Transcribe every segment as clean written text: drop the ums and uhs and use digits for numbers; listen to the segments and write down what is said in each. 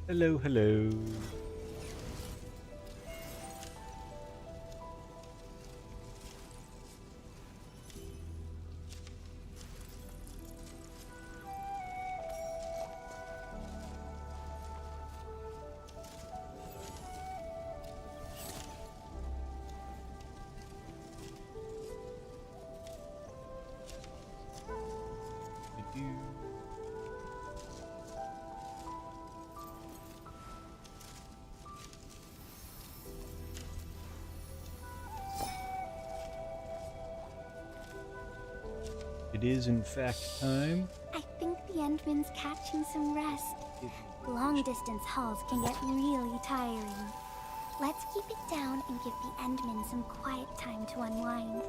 Hello, hello. It is, in fact, time. I think the Endman's catching some rest. Long-distance hauls can get really tiring. Let's keep it down and give the Endman some quiet time to unwind.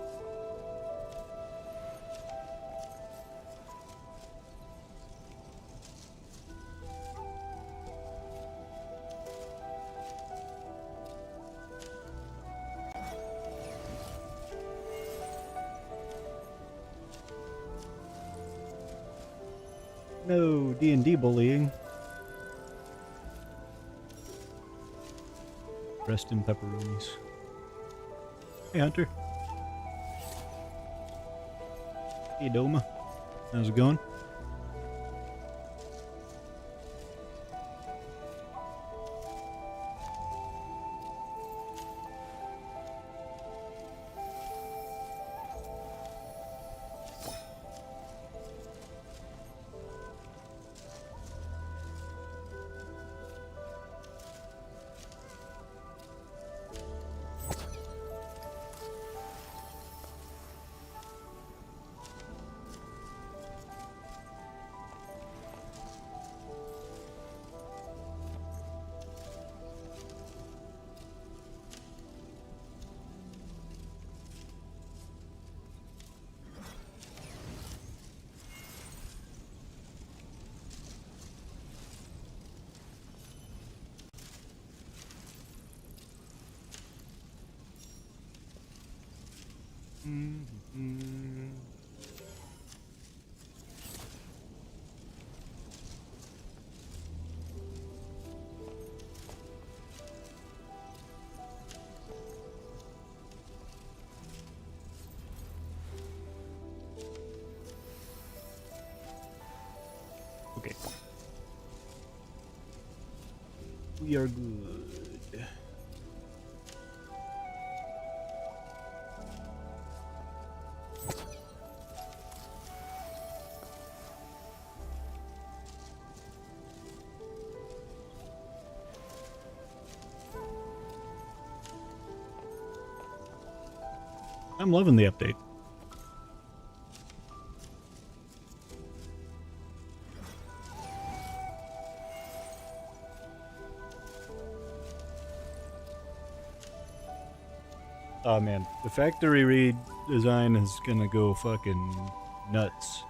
No D&D bullying. Rest in pepperonis. Hey, Hunter. Hey, Doma. How's it going? Okay. We are good. I'm loving the update. Oh man, the factory redesign is gonna go fucking nuts.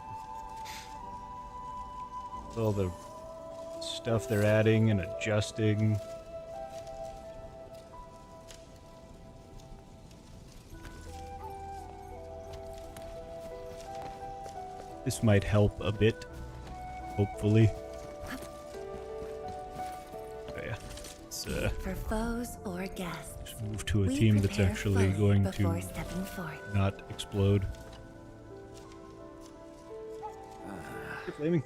All the stuff they're adding and adjusting. This might help a bit, hopefully. But yeah, let's For foes or guests. move to a team that's actually going to not explode. Flaming.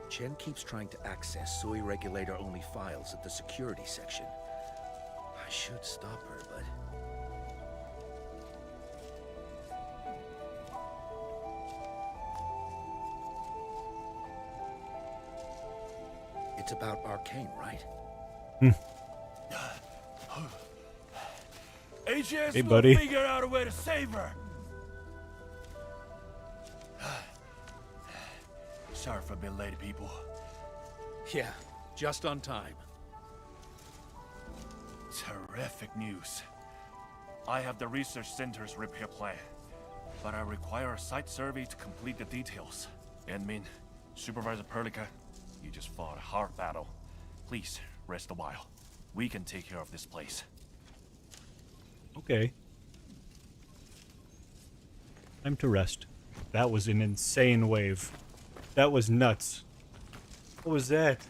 Chen keeps trying to access Sui regulator-only files at the security section. I should stop her, but... It's about Arcane, right? HS Hey, will buddy. figure out a way to save her. Sorry for being late, people. Yeah, just on time. Terrific news. I have the research center's repair plan, but I require a site survey to complete the details. Admin, Supervisor Perlica, you just fought a hard battle. Please, rest a while. We can take care of this place. Okay. Time to rest. That was an insane wave. That was nuts. What was that?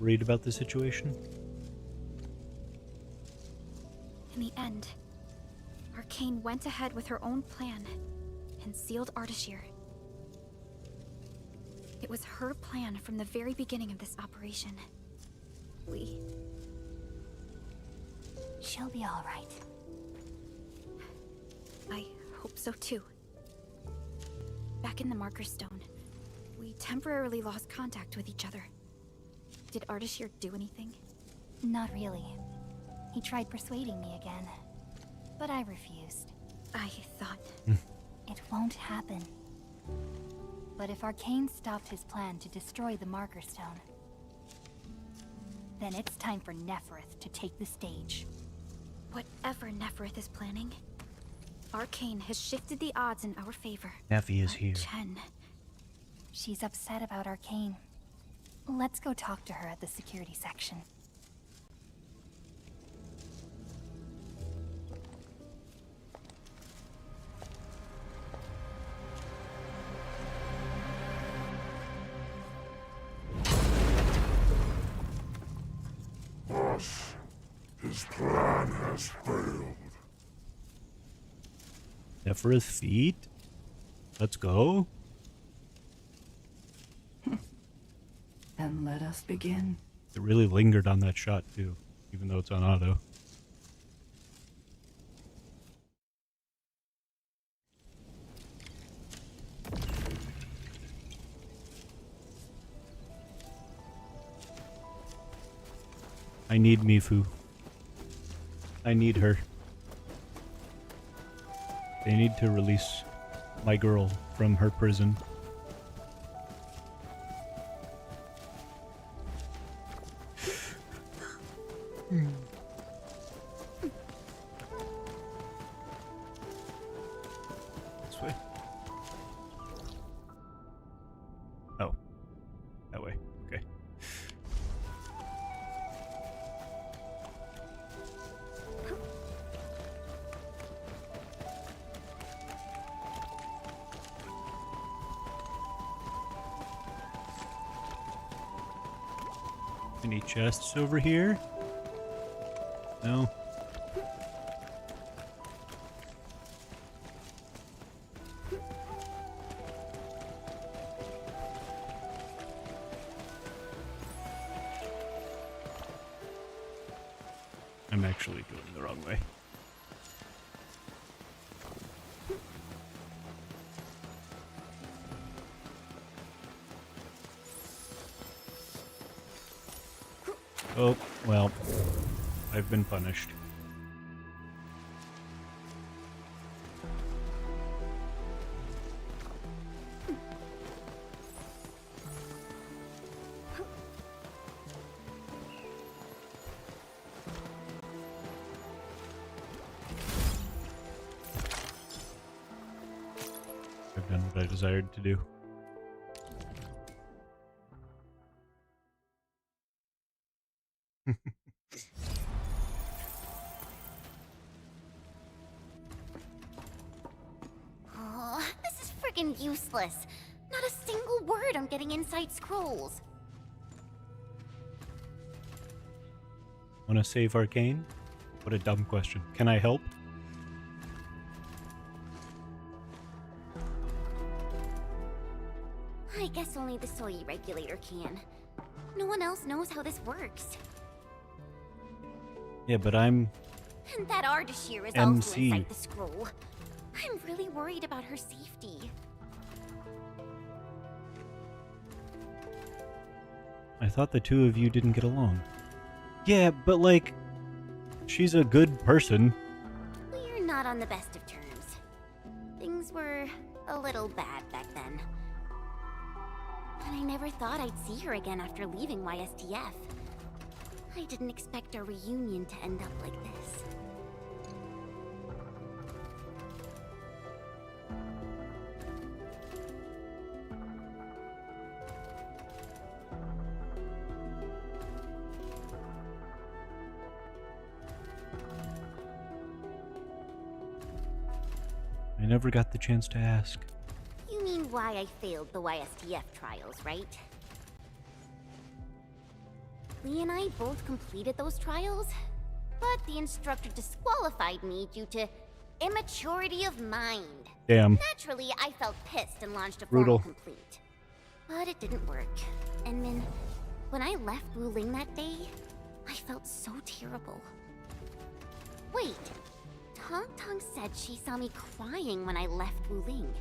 Worried about the situation? In the end, Arcane went ahead with her own plan and sealed Ardashir. It was her plan from the very beginning of this operation. She'll be all right. I hope so too. Back in the Marker Stone, we temporarily lost contact with each other. Did Ardashir do anything? Not really. He tried persuading me again, but I refused. I thought... It won't happen. But if Arcane stopped his plan to destroy the Marker Stone, then it's time for Nefarith to take the stage. Whatever Nefarith is planning, Arcane has shifted the odds in our favor. Neffy is here. Chen. She's upset about Arcane. Let's go talk to her at the security section. Boss, his plan has failed. Nefarith feet? Let's go. Then let us begin. It really lingered on that shot too, even though it's on auto. I need Mifu. I need her. They need to release my girl from her prison. This way. Oh. That way. Okay. Any chests over here? No. I'm actually going the wrong way. Oh, well, I've been punished. I've done what I desired to do. Oh, this is friggin' useless. Not a single word on getting inside scrolls. Want to save Arcane? What a dumb question. Can I help? I guess only the soy regulator can. No one else knows how this works. Yeah, but I'm... And that Ardashir is MC. also inside the scroll. I'm really worried about her safety. I thought the two of you didn't get along. Yeah, but like... She's a good person. We're not on the best of terms. Things were a little bad back then. And I never thought I'd see her again after leaving YSTF. I didn't expect our reunion to end up like this. I never got the chance to ask. You mean why I failed the YSTF trials, right? Lee and I both completed those trials, but the instructor disqualified me due to immaturity of mind. Damn. Naturally, I felt pissed and launched a Brutal. formal complaint. But it didn't work. And Min, when I left Wuling that day, I felt so terrible. Wait, Tong Tong said she saw me crying when I left Wuling.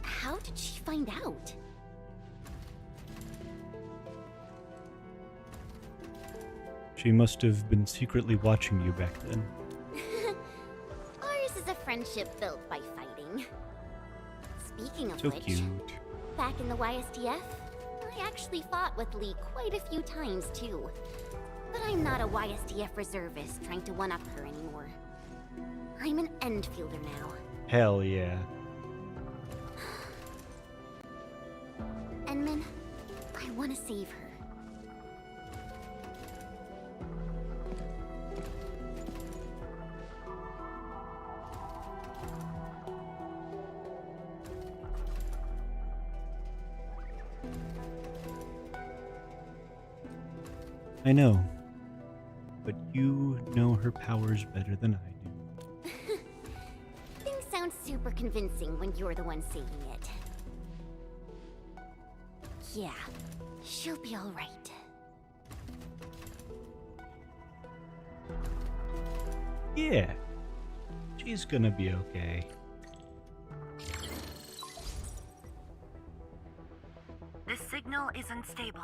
How did she find out? She must have been secretly watching you back then. Ours is a friendship built by fighting. Speaking of So which, cute. back in the YSDF, I actually fought with Lee quite a few times too. But I'm not a YSDF reservist trying to one-up her anymore. I'm an Endfielder now. Hell yeah. And Min, I want to save her. I know. But you know her powers better than I do. Things sound super convincing when you're the one saying it. Yeah, she'll be all right. Yeah. She's gonna be okay. The signal is unstable.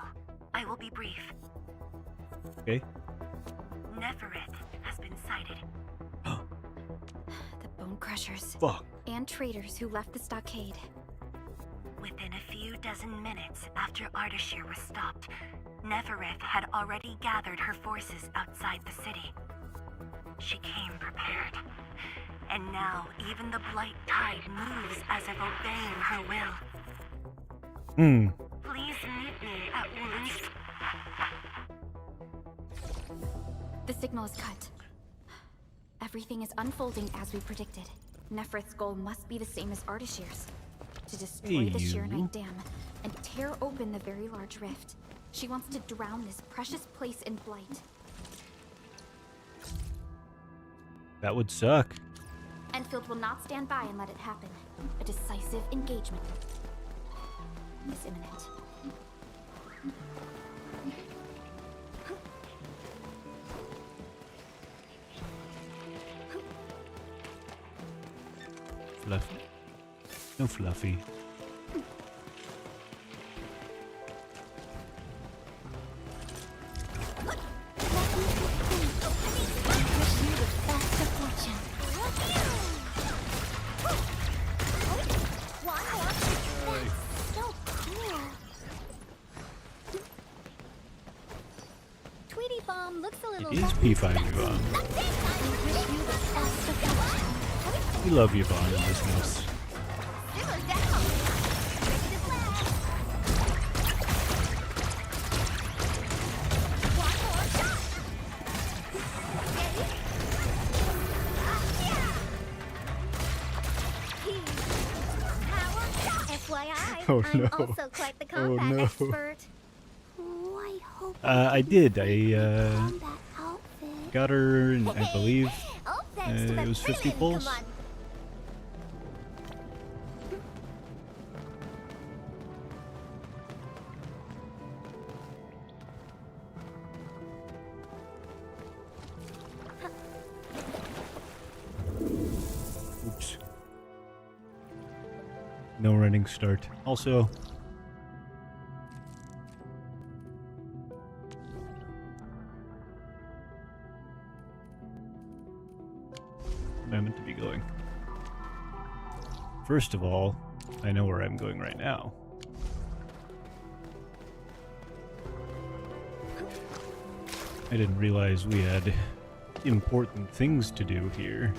I will be brief. Okay. Nefarith has been sighted. The Bone Crushers. Fuck. And traitors who left the stockade. Within a few dozen minutes after Ardashir was stopped, Nefarith had already gathered her forces outside the city. She came prepared. And now even the Blight Tide moves as if obeying her will. Please meet me at Wuling's. The signal is cut. Everything is unfolding as we predicted. Nefarith's goal must be the same as Ardashir's. To destroy the Shirenite Dam and tear open the very large rift. She wants to drown this precious place in blight. That would suck. Endfield will not stand by and let it happen. A decisive engagement is imminent. Fluffy. No fluffy. It is P5 Yvonne. We love Yvonne in this house. FYI, Oh, I'm no. also quite the Oh, combat no. expert. Oh, I hope I did. I combat outfit. got her, in, I believe, Oh, thanks to it the was 50 villain, pulls. come on. Oops. No running start. Also, I'm meant to be going. First of all, I know where I'm going right now. I didn't realize we had important things to do here.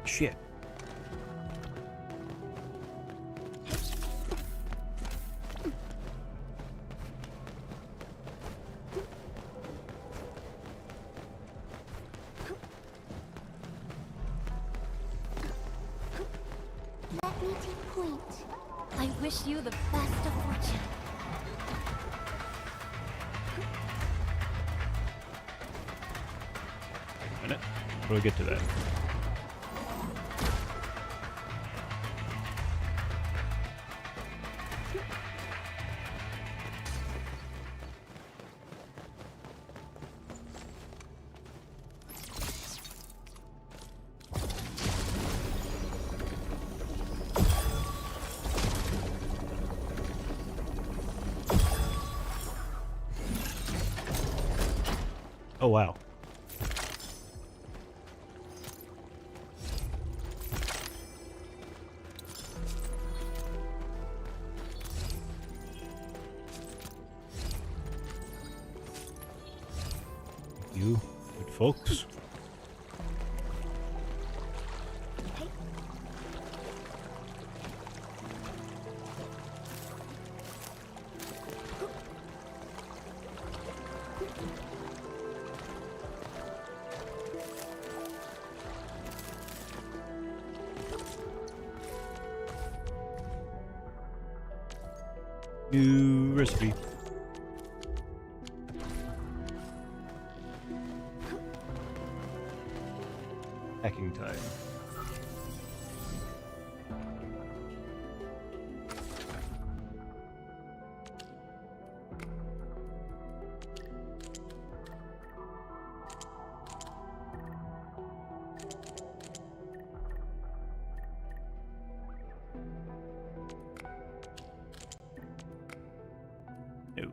Shit. Meeting point. I wish you the best of fortune. A minute. How do I get to that? Oh, wow. You good folks. New recipe. Hacking time. No.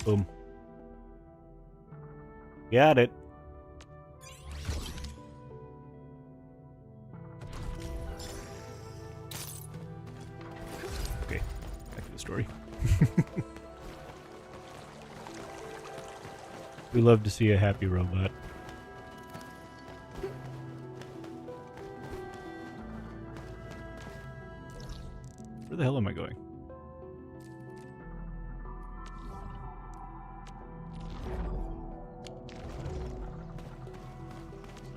Boom. Got it. Okay, back to the story. We love to see a happy robot. Where the hell am I going?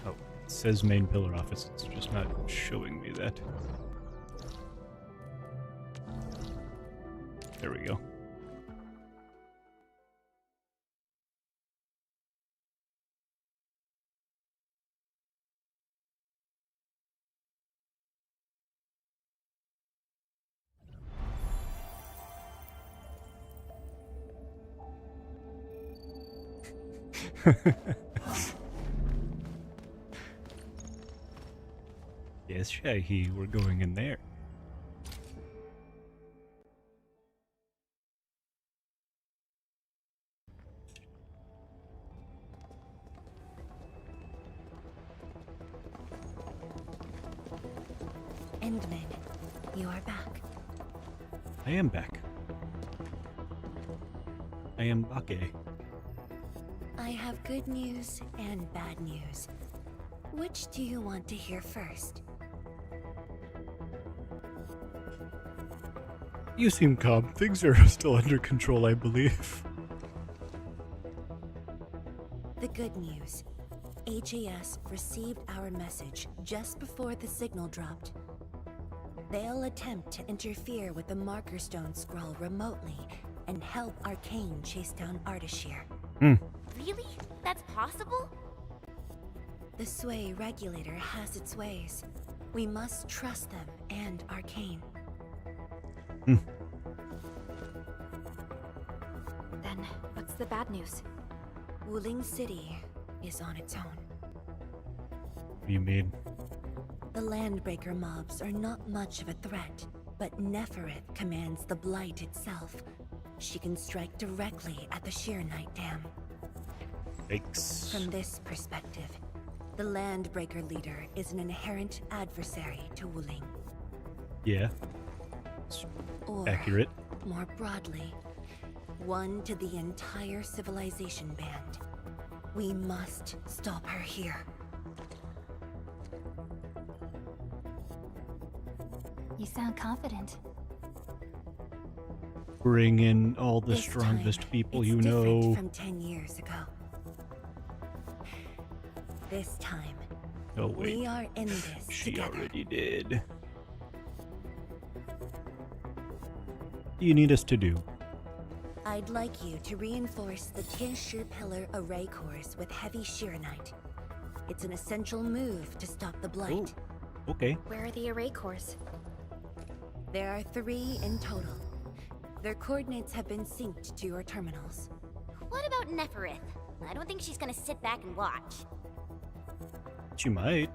Oh, it says main pillar office. It's just not showing me that. There we go. Yes, Shahi, we're going in there. Endman, you are back. I am back. I am Bake. I have good news and bad news. Which do you want to hear first? You seem calm. Things are still under control, I believe. The good news. HAS received our message just before the signal dropped. They'll attempt to interfere with the Marker Stone scroll remotely and help Arcane chase down Ardashir. Really? That's possible? The Sway regulator has its ways. We must trust them and Arcane. Then, what's the bad news? Wuling City is on its own. What do you mean? The Landbreaker mobs are not much of a threat, but Nefarith commands the Blight itself. She can strike directly at the Sheer Night Dam. Yikes. From this perspective, the Landbreaker leader is an inherent adversary to Wuling. Yeah. It's Or, accurate. more broadly, one to the entire civilization band. We must stop her here. You sound confident. Bring in all the This strongest time, people it's you different know. from 10 years ago. This time, Oh we wait, are in this she together. already did. What do you need us to do? I'd like you to reinforce the Tianshi Pillar array cores with heavy Shiranite. It's an essential move to stop the blight. Okay. Where are the array cores? There are 3 in total. Their coordinates have been synced to your terminals. What about Nefarith? I don't think she's gonna sit back and watch. She might.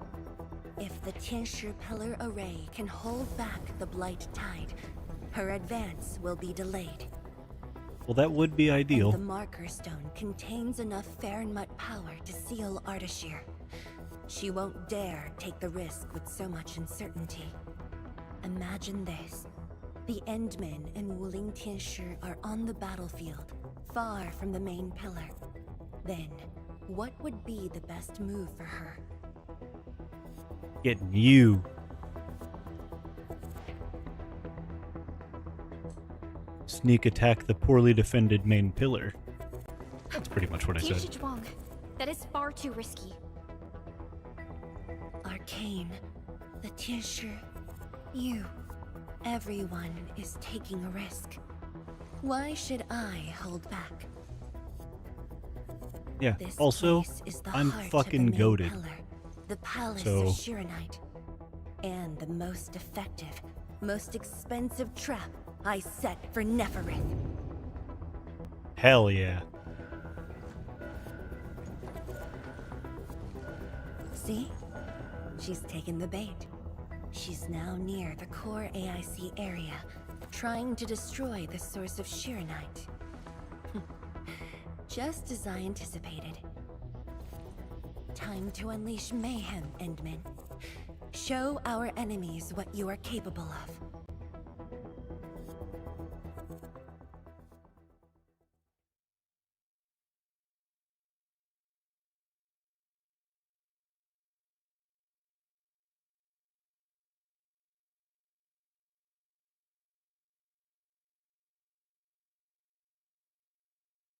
If the Tianshi Pillar array can hold back the blight tide, her advance will be delayed. Well, that would be ideal. And the marker stone contains enough Farenmut power to seal Ardashir. She won't dare take the risk with so much uncertainty. Imagine this. The Endmen and Wuling Tianshi are on the battlefield, far from the main pillar. Then, what would be the best move for her? Getting you. Sneak attack the poorly defended main pillar. That's pretty much what I said. Tianshi, that is far too risky. Arcane, the Tianshi, you. Everyone is taking a risk. Why should I hold back? Yeah. This Also, place is the I'm heart fucking of the main goated. pillar, the palace So- of Shiranite, and the most effective, most expensive trap I set for Nefarith. Hell yeah. See? She's taken the bait. She's now near the core AIC area, trying to destroy the source of Shiranite. Just as I anticipated. Time to unleash mayhem, Endman. Show our enemies what you are capable of.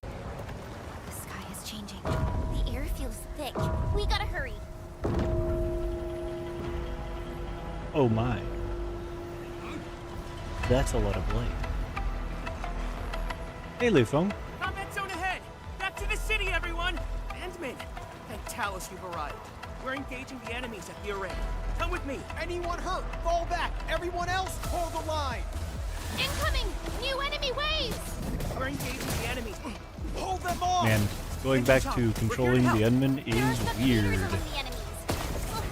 The sky is changing. The air feels thick. We gotta hurry. Oh my. That's a lot of light. Hey, Lufeng. Combat zone ahead! Back to the city, everyone! Endman, thank Talos you've arrived. We're engaging the enemies at the array. Come with me. Anyone hurt, fall back. Everyone else, hold the line. Incoming! New enemy waves! We're engaging the enemies. Hold them off. Man, going back to controlling the Endman There are is some weird. leaders among the enemies. Ugh,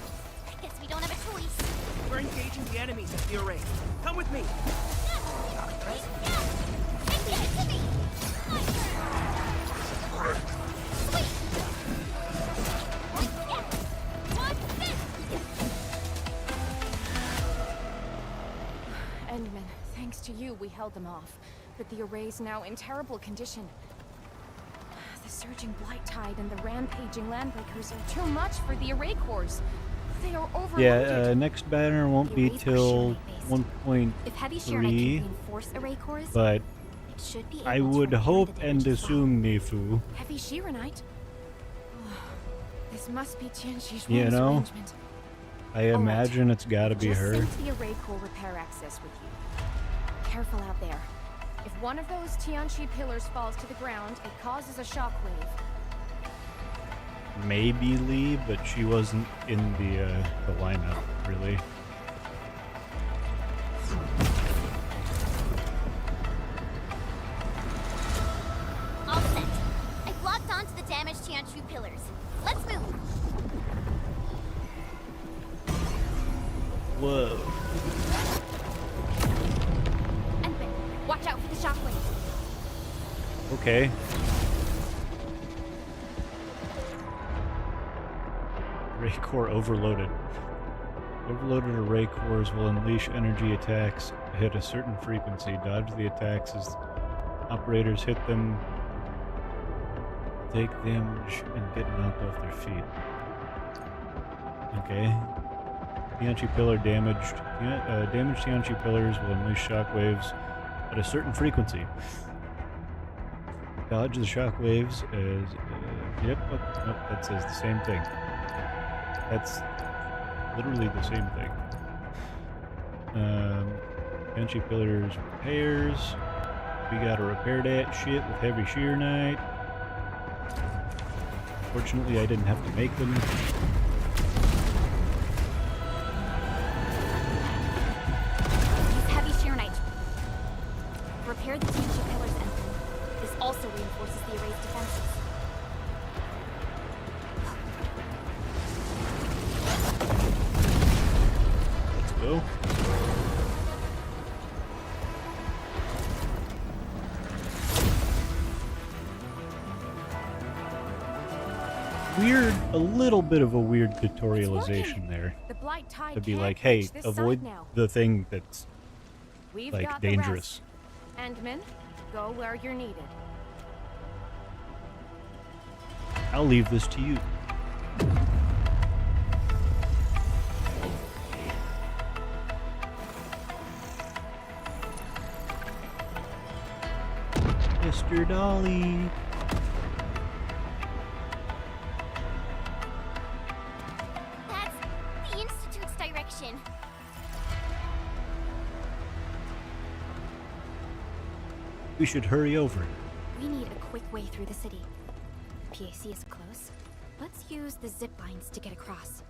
I guess we don't have a choice. We're engaging the enemies at the array. Come with me. Give it to me! Sweet! Yeah! Watch this! Endman, thanks to you, we held them off. But the array's now in terrible condition. The surging blight tide and the rampaging landbreakers are too much for the array cores. They are overloaded. Yeah, next banner won't be arrays are till Shiranite-based. If heavy Shiranite 1.3, can reinforce array cores, but it should be able I to would repair hope the and damage as well. assume Nefu. Heavy Shiranite? This must be Tianshi's You room's know, arrangement. I imagine it's gotta be Just her. sync the array core repair access with you. Careful out there. If one of those Tianshi pillars falls to the ground, it causes a shockwave. Maybe Lee, but she wasn't in the lineup, really. All set. I've locked onto the damaged Tianshu pillars. Let's move. Whoa. Endman, watch out for the shockwave. Okay. Array core overloaded. Overloaded array cores will unleash energy attacks at a certain frequency. Dodge the attacks as operators hit them, take damage, and get knocked off their feet. Okay. Tianchi pillar damaged. Damaged Tianchi pillars will unleash shockwaves at a certain frequency. Dodge the shockwaves as. Yep, nope, that says the same thing. That's literally the same thing. Tianchi pillars repairs. We gotta repair that shit with heavy shear knight. Fortunately, I didn't have to make them. Use heavy shear knight. Repair the Tianchi pillars, Enfield. This also reinforces the array's defenses. Let's go. Weird, a little bit of a weird tutorialization there. The blight tide To be can't like, hey, reach this avoid side now. the thing that's We've like got the dangerous. rest. Endman, go where you're needed. I'll leave this to you. Mr. Dolly. That's the Institute's direction. We should hurry over. We need a quick way through the city. The PAC is close. Let's use the zip lines to get across.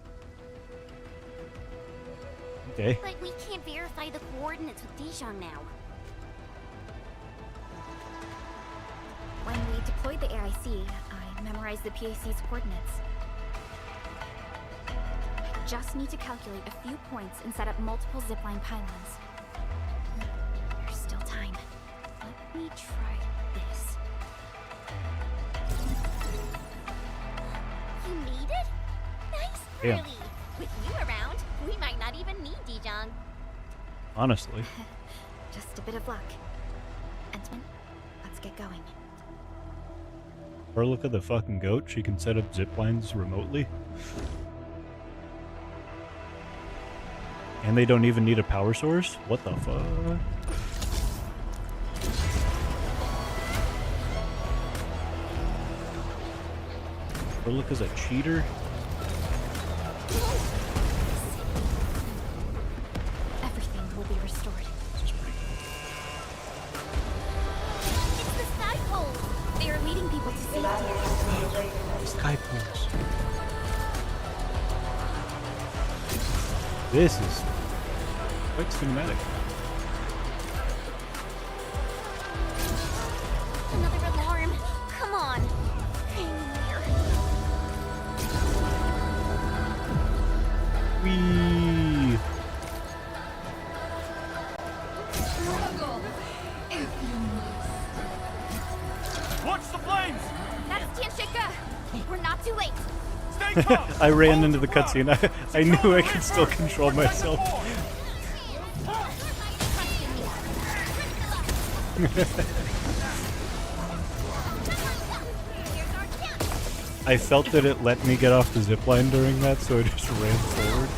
Okay. But we can't verify the coordinates with Dijon now. When we deployed the AIC, I memorized the PAC's coordinates. I just need to calculate a few points and set up multiple zipline pylons. There's still time. Let me try this. You need it? Nice, Damn. Curly. With you around, we might not even need Dijon. Honestly. Just a bit of luck. Entman, let's get going. Or look at the fucking goat. She can set up zip lines remotely. And they don't even need a power source? What the fuck? Or look as a cheater? Everything will be restored. It's the sky pole. They are leading people to safety. Sky poles. This is quite cinematic. Another alarm. Come on. Hang in there. Whee! Watch the flames! That's Tianshika! We're not too late! Stay calm! I ran into the cutscene. I knew I could still control myself. I felt that it let me get off the zipline during that, so I just ran forward.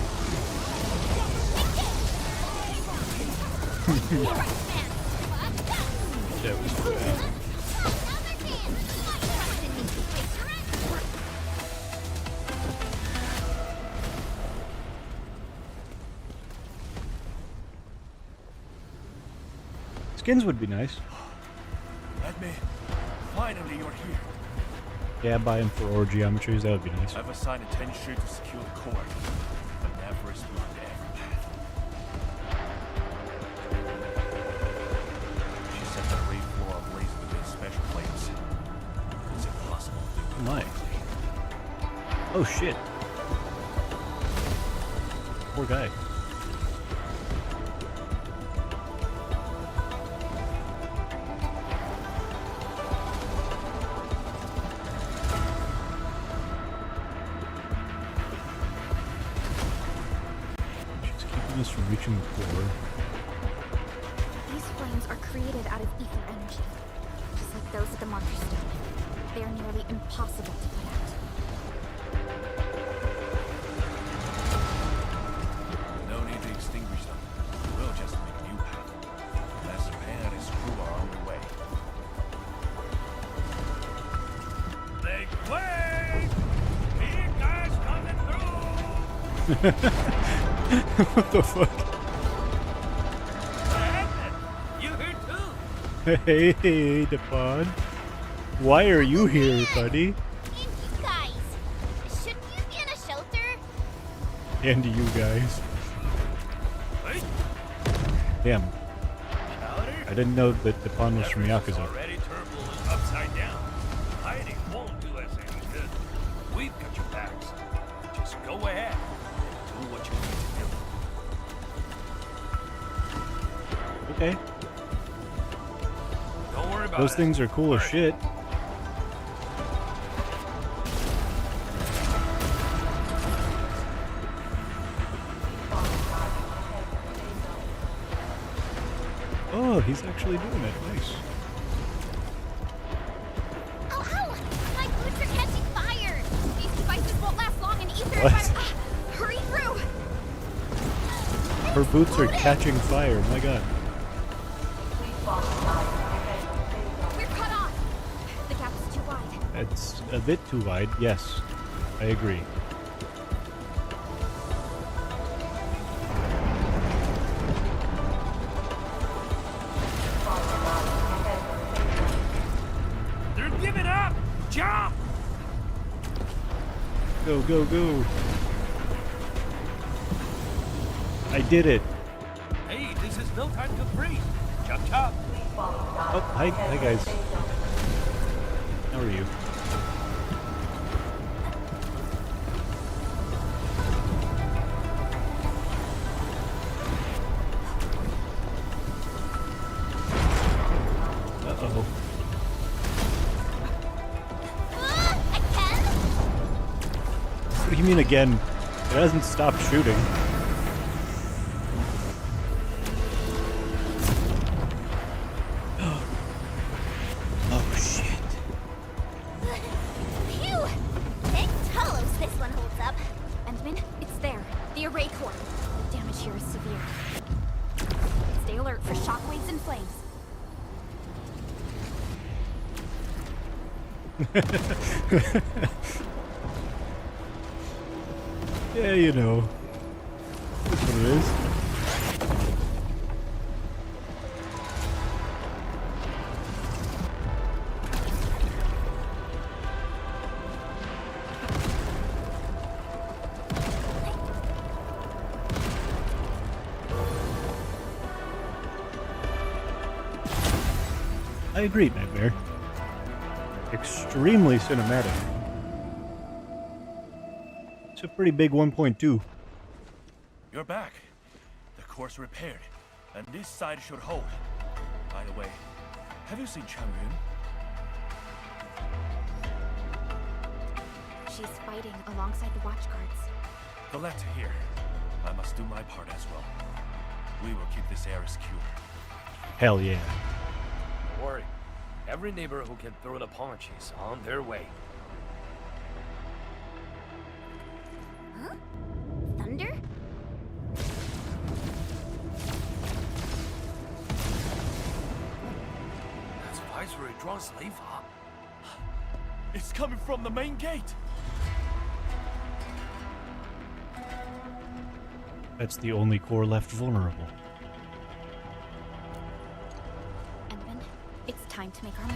That was bad. Skins would be nice. Edme, finally you're here. Yeah, buy them for ore geometries, that would be nice. I've assigned a 10 shoot to secure the core, but Nefarith blocked every path. She set the raid floor ablaze with these special flames. It's impossible to do. Oh my. Oh shit. Poor guy. Us from reaching the core. These flames are created out of ether energy, just like those at the Marker Stone. They are nearly impossible to put out. What the fuck? You here too? Hey, Depon. Why are you here, buddy? And you guys, shouldn't you be in a shelter? And you guys. Damn. I didn't know that Depon was from Yakuza. Already turned upside down. Hiding won't do us any good. We've got your backs. Just go ahead and do what you need to do. Okay. Don't worry about Those it. things are cool as shit. Oh, he's actually doing it. Nice. Oh, ow! My boots are catching fire! These devices won't last long in ether. What? Hurry through! Her boots are catching fire. My god. We're cut off. The gap is too wide. It's a bit too wide. Yes, I agree. They're giving up! Jump! Go, go, go. I did it. Hey, this is no time to breathe. Chop chop. Oh, hi guys. How are you? Uh-oh. Again? What do you mean again? It hasn't stopped shooting. Oh shit. Phew! Thank Talos this one holds up. Endman, it's there. The array core. The damage here is severe. Stay alert for shockwaves and flames. Yeah, you know. That's what it is. I agree, Nightmare. Extremely cinematic. It's a pretty big 1.2. You're back. The core's repaired, and this side should hold. By the way, have you seen Changyun? She's fighting alongside the watch guards. Glad to hear. I must do my part as well. We will keep this area secure. Hell yeah. Don't worry. Every neighbor who can throw the punch is on their way. Huh? Thunder? That's Viceroy Drawn's Nefa. It's coming from the main gate! That's the only core left vulnerable. Endman, it's time to make our move.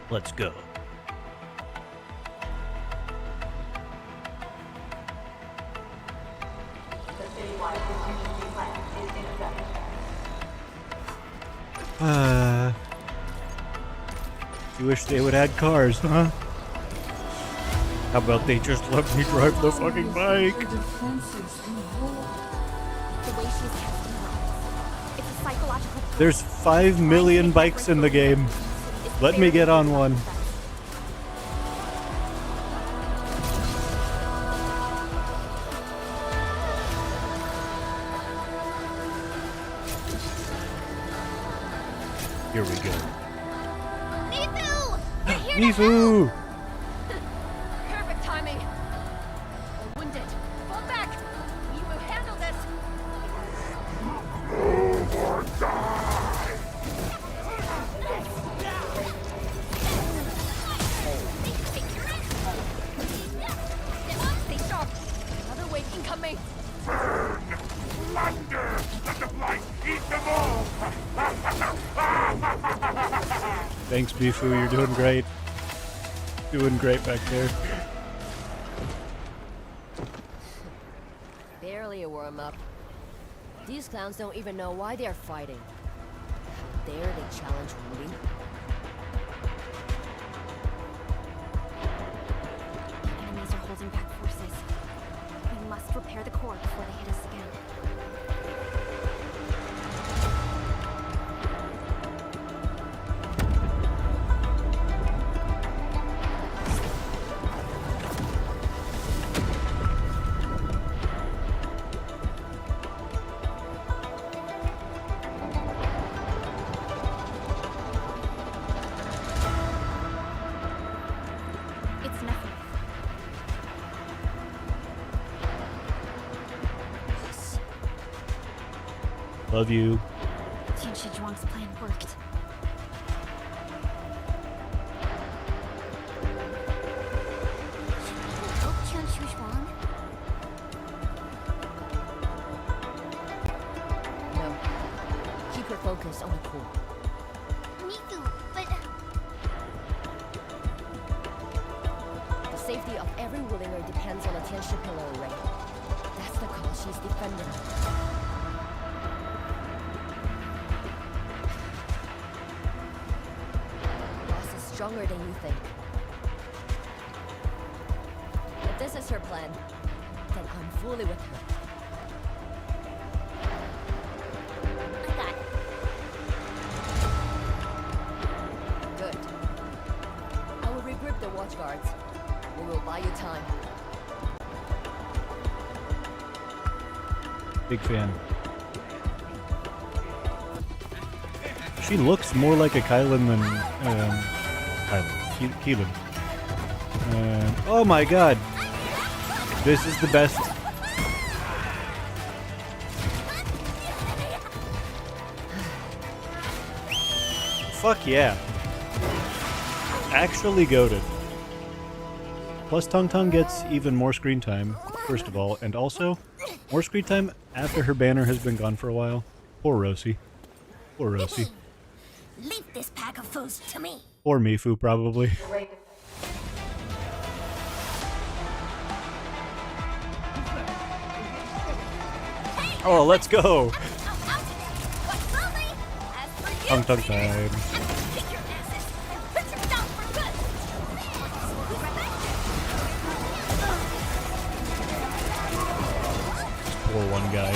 Let's go. You wish they would add cars, huh? How about they just let me drive the fucking bike? The way she's casting her eyes. It's a psychological. There's 5 million bikes in the game. Let me get on one. Here we go. Nefu! We're here to Nefu! Perfect timing. We're wounded. Fall back. We will handle this. Thanks, Bifu. You're doing great. Doing great back there. Barely a warm-up. These clowns don't even know why they're fighting. How dare they challenge Wuling? Enemies are holding back forces. We must repair the core before they hit us again. Love you. Tianshi Zhuang's plan worked. Oh, Tianshi Zhuang? No. Keep your focus on the core. Miku, but... The safety of every Wulinger depends on the Tianshi pillar array. That's the cause she's defending. Stronger than you think. If this is her plan, then I'm fully with her. I got it. Good. I will regroup the watch guards. We will buy you time. Big fan. She looks more like a Kylan than Keelan. Oh my god. This is the best. Fuck yeah. Actually goated. Plus Tung Tung gets even more screen time, first of all, and also more screen time after her banner has been gone for a while. Poor Rosie. Poor Rosie. Leave this pack of foes to me. Or Mifu, probably. Oh, let's go! Tung Tung time. Poor one guy.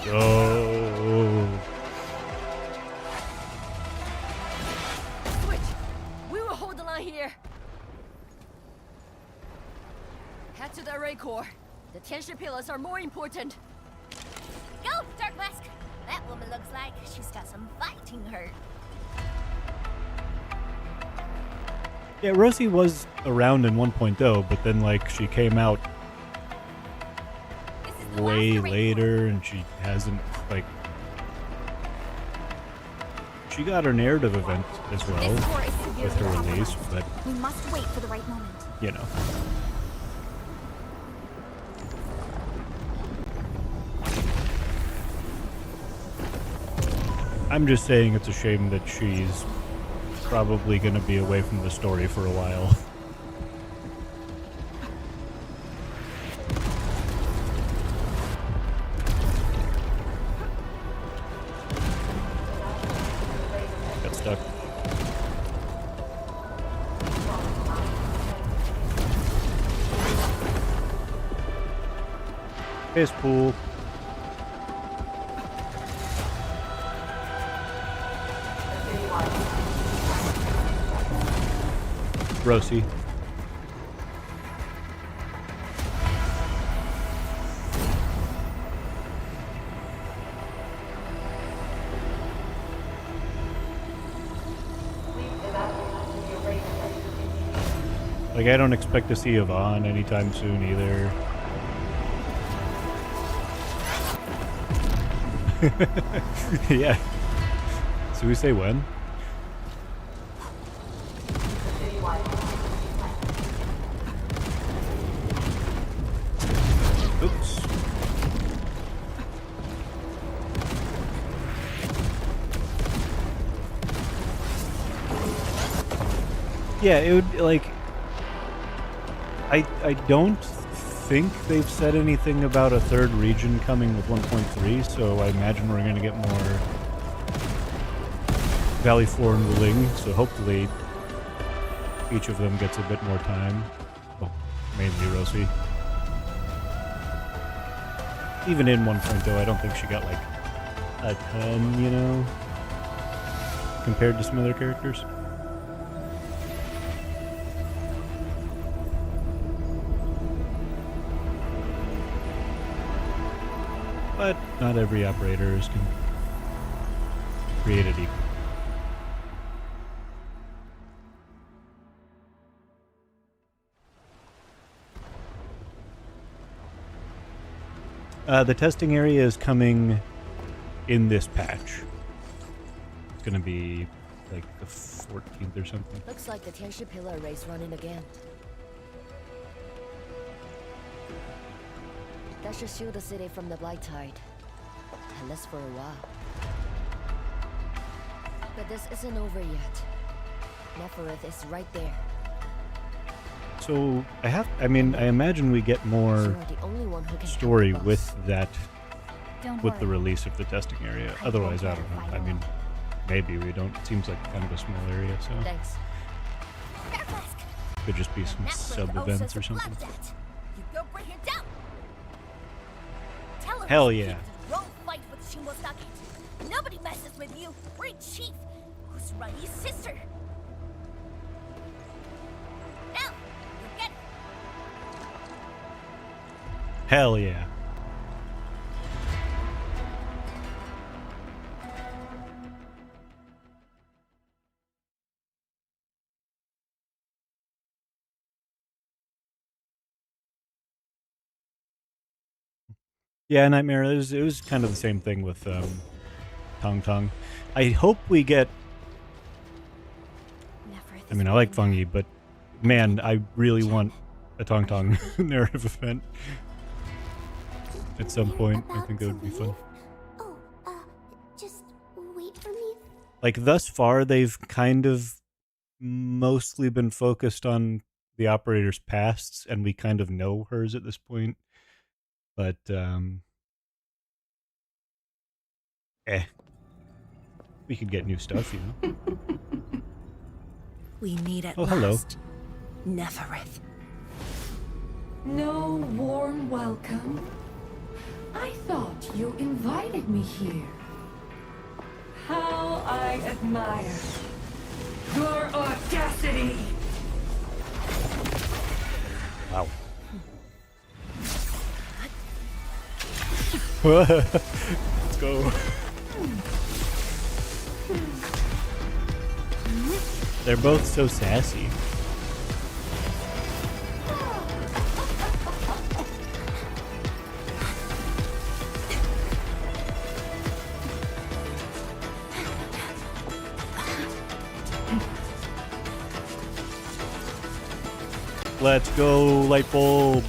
Go. Switch! We will hold the line here. Head to the array core. The Tianshi pillars are more important. Go, Dark Mask! That woman looks like she's got some fighting hurt. Yeah, Rosie was around in 1.0, but then, like, she came out way later, and she hasn't, like... She got her narrative event as well, with her release, but... We must wait for the right moment. You know. I'm just saying it's a shame that she's probably going to be away from the story for a while. Got stuck. Face pool. Rosie. Like, I don't expect to see Yvonne anytime soon either. Yeah. So we say when? Oops. Yeah, it would, like... I don't think they've said anything about a third region coming with 1.3, so I imagine we're going to get more Valley 4 and Wuling, so hopefully each of them gets a bit more time. Well, mainly Rosie. Even in 1.0, I don't think she got like a ton, you know, compared to some other characters. But not every operator is created equal. The testing area is coming in this patch. It's gonna be like the 14th or something. Looks like the Tianshi Pillar array's running again. That should shield the city from the Blight Tide. At least for a while. But this isn't over yet. Nefarith is right there. So I imagine we get more story with that, with the release of the testing area. Otherwise, I don't know. I mean, maybe we don't. It seems like kind of a small area, so thanks. Could just be some sub events or something. You go bring it down. Tell her Hell yeah. fight with Shimosake. Nobody messes with you. We're chief, who's Rai's sister. Now, you get it. Hell yeah. Yeah, Nightmare, it was kind of the same thing with Tong Tong. I hope we get... I mean, I like Fungi, but man, I really want a Tong Tong narrative event at some point. I think that would be fun. Oh, just wait for me. Like, thus far, they've kind of mostly been focused on the operator's pasts, and we kind of know hers at this point. But, we could get new stuff, you know? We meet at last. Nefarith. No warm welcome? I thought you invited me here. How I admire your audacity! Wow. Let's go. They're both so sassy. Let's go, light bulb.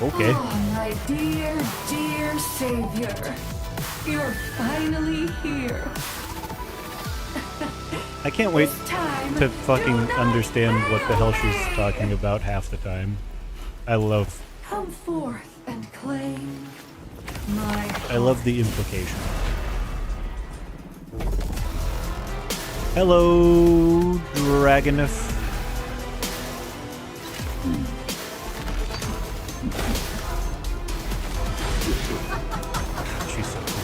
Okay. Oh, my dear, dear savior. You're finally here. I can't wait to fucking understand what the hell she's talking about half the time. I love... Come forth and claim my... I love the implication. Hello, Dragonif. She's so cool.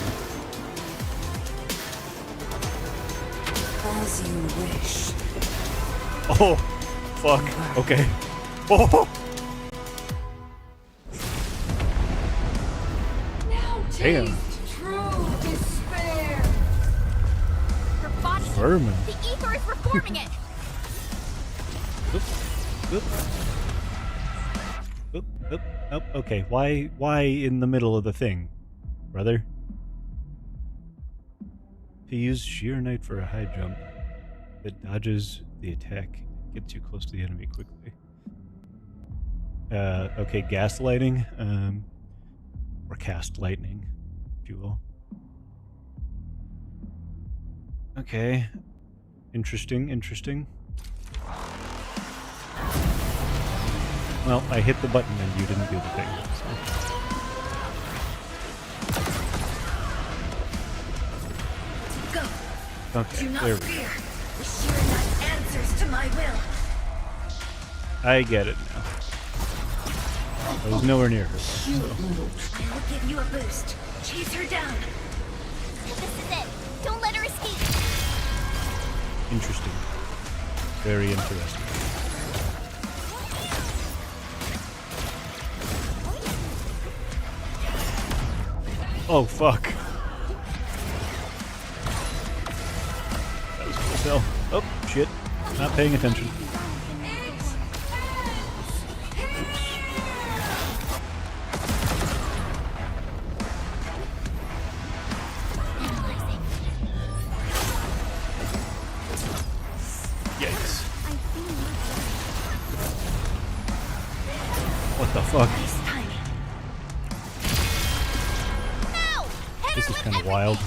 As you wish. Oh, fuck. Okay. Oh! Now Damn. taste true despair. Her body. Vermin. The ether is reforming it. Oop. Oop. Oop. Oop. Oop. Okay, why in the middle of the thing, brother? To use Sheer Knight for a high jump that dodges the attack, gets you close to the enemy quickly. Okay, gaslighting, or cast lightning, if you will. Okay, interesting, interesting. Well, I hit the button and you didn't do the thing, so. Go. Okay, Do not there we go. fear. The sheer knight answers to my will. I get it now. I was nowhere near her. So. I will give you a boost. Chase her down. This is it. Don't let her escape. Interesting. Very interesting. Oh, fuck. That was close hell. Oh, shit. Not paying attention. Yikes. What the fuck? This is kind of wild.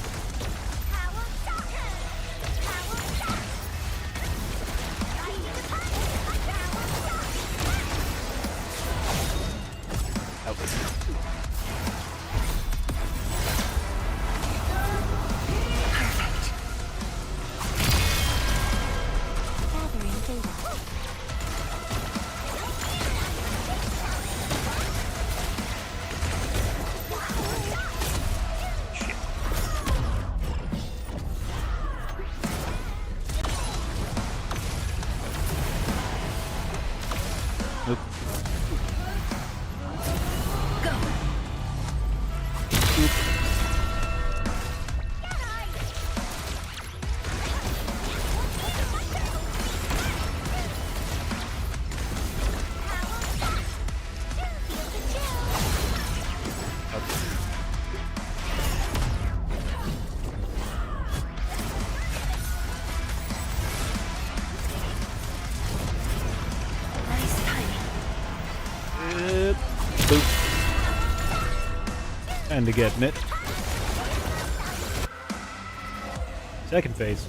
And to get it. Second phase.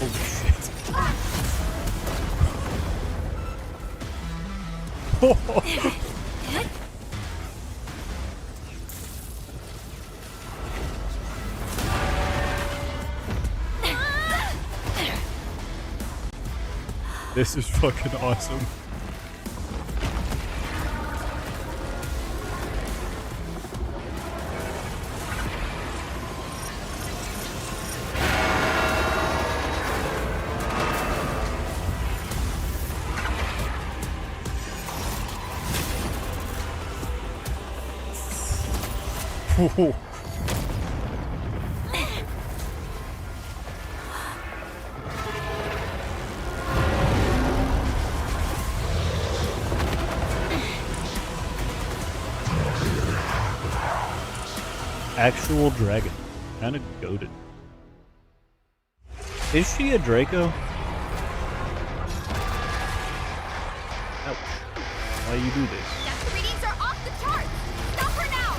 Holy shit. This is fucking awesome. Whoa. Actual dragon. Kinda goated. Is she a Draco? Ouch. Why you do this? Death readings are off the charts. Stop her now.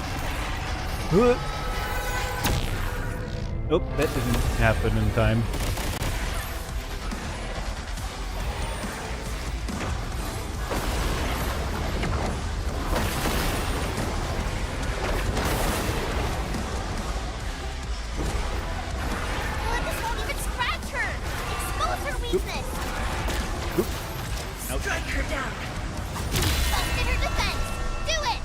Oh, that didn't happen in time. This won't even scratch her. Expose her weakness. Strike her down. Busted her defense. Do it.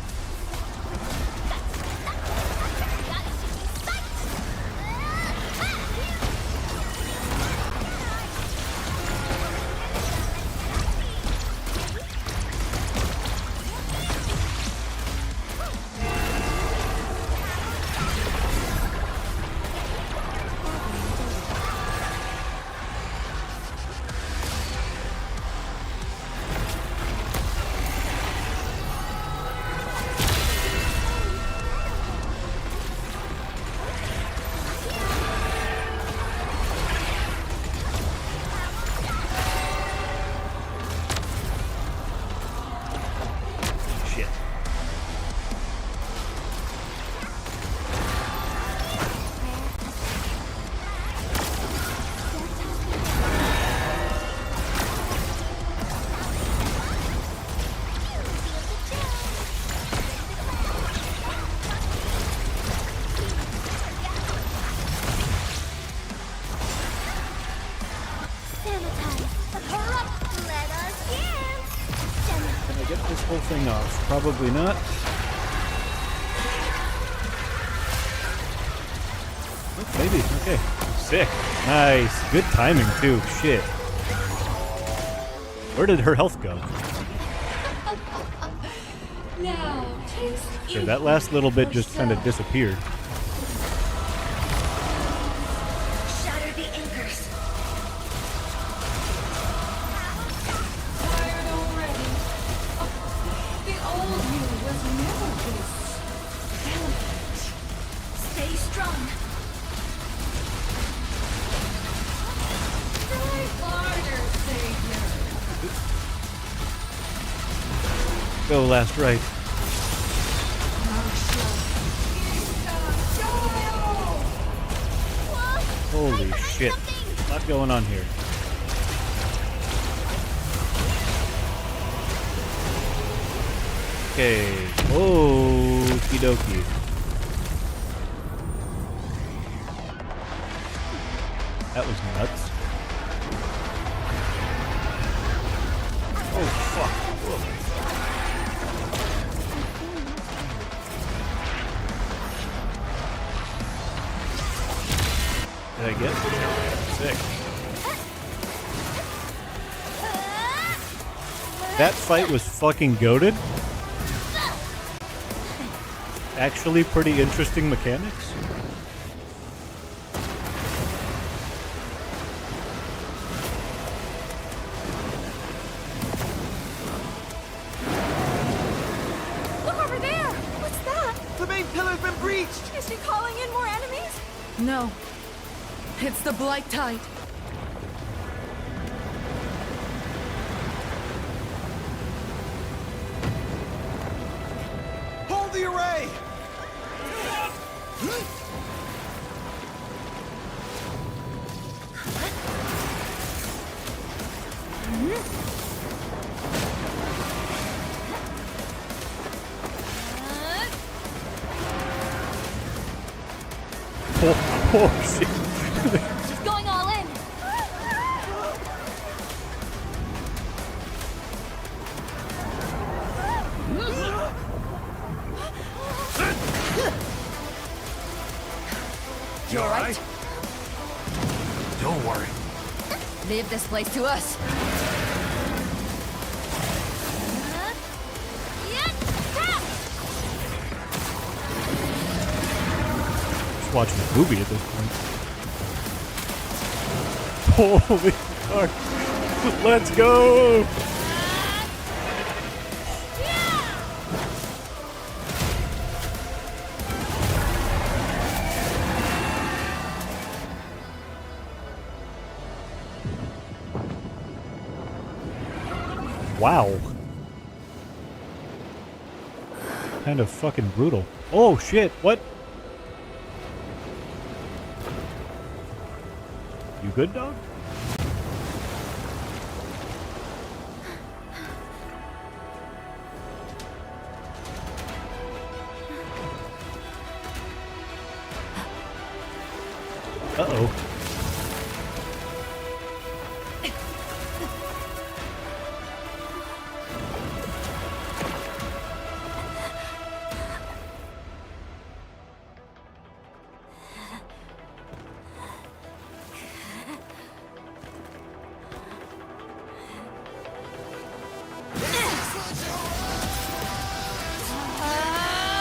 thing off? Probably not. Oh, maybe. Okay. Sick. Nice. Good timing, too. Shit. Where did her health go? Now, taste Okay, that last little bit just kind of disappeared. Shatter the anchors. tired already. Oh, the old you was never this delicate. Stay strong. Try harder, Savior. Go last right. Holy shit. A lot going on here. Okay. Okie dokie. That was nuts. Oh, fuck. Whoa. Did I get it? Sick. That fight was fucking goated. Actually pretty interesting mechanics. Look over there! What's that? The main pillar's been breached! Is she calling in more enemies? No. It's the Blight Tide. Hold the array! Oh shit. She's going all in. You alright? Don't worry. Leave this place to us. Just watching a movie at this point. Holy fuck. Let's go! Wow. Kind of fucking brutal. Oh shit, what? You good, dog? Uh-oh.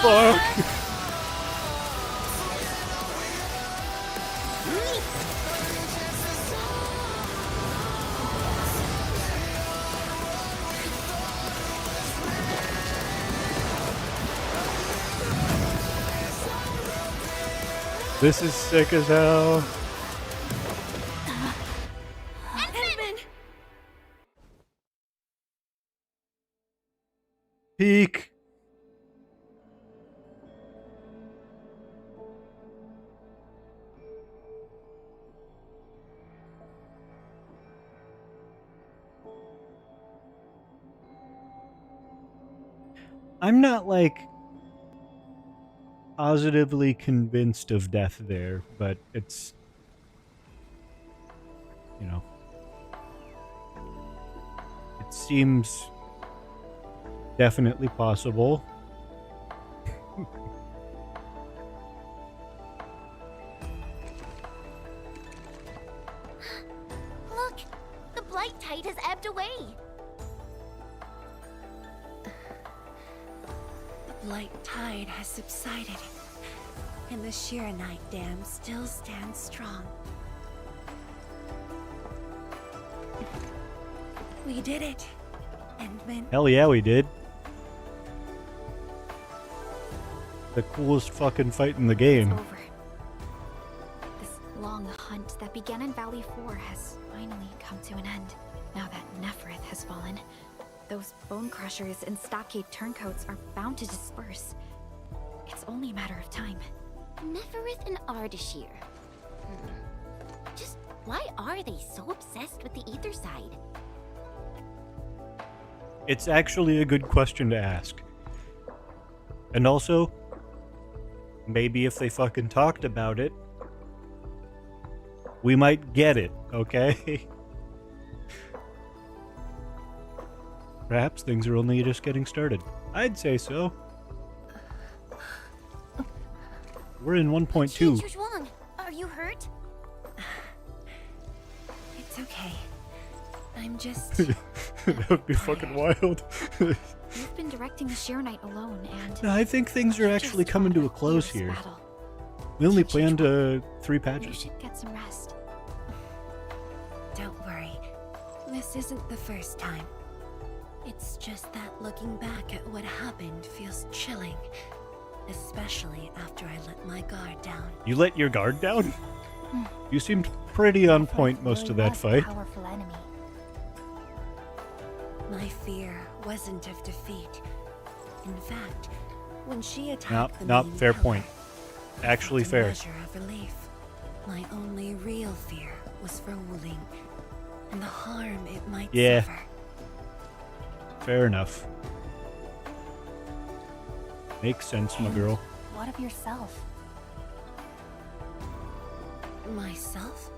Fuck. This is sick as hell. Peak. I'm not like positively convinced of death there, but it's, you know, it seems definitely possible. Look! The blight tide has ebbed away! The blight tide has subsided, and the Shiranite Dam still stands strong. We did it, Endman. Hell yeah, we did. The coolest fucking fight in the game. It's over. This long hunt that began in Valley 4 has finally come to an end. Now that Nefarith has fallen, those bone crushers and stockade turncoats are bound to disperse. It's only a matter of time. Nefarith and Ardashir. Just why are they so obsessed with the ether side? It's actually a good question to ask. And also, maybe if they fucking talked about it, we might get it, okay? Perhaps things are only just getting started. I'd say so. We're in 1.2. Zhuang, are you hurt? It's okay. I'm just... That would be fucking wild. You've been directing the Shiranite alone, and... I think things are actually coming to a close here. We only planned 3 You patches. should get some rest. Don't worry. This isn't the first time. It's just that looking back at what happened feels chilling. Especially after I let my guard down. You let your guard down? You seemed pretty on point most of that fight. Powerful enemy. My fear wasn't of defeat. In fact, when she attacked the main Fair pillar, point. Actually I felt a fair. measure of relief. My only real fear was for Wuling and the harm it might Yeah. suffer. Fair enough. Makes sense, my girl. What of yourself? Myself?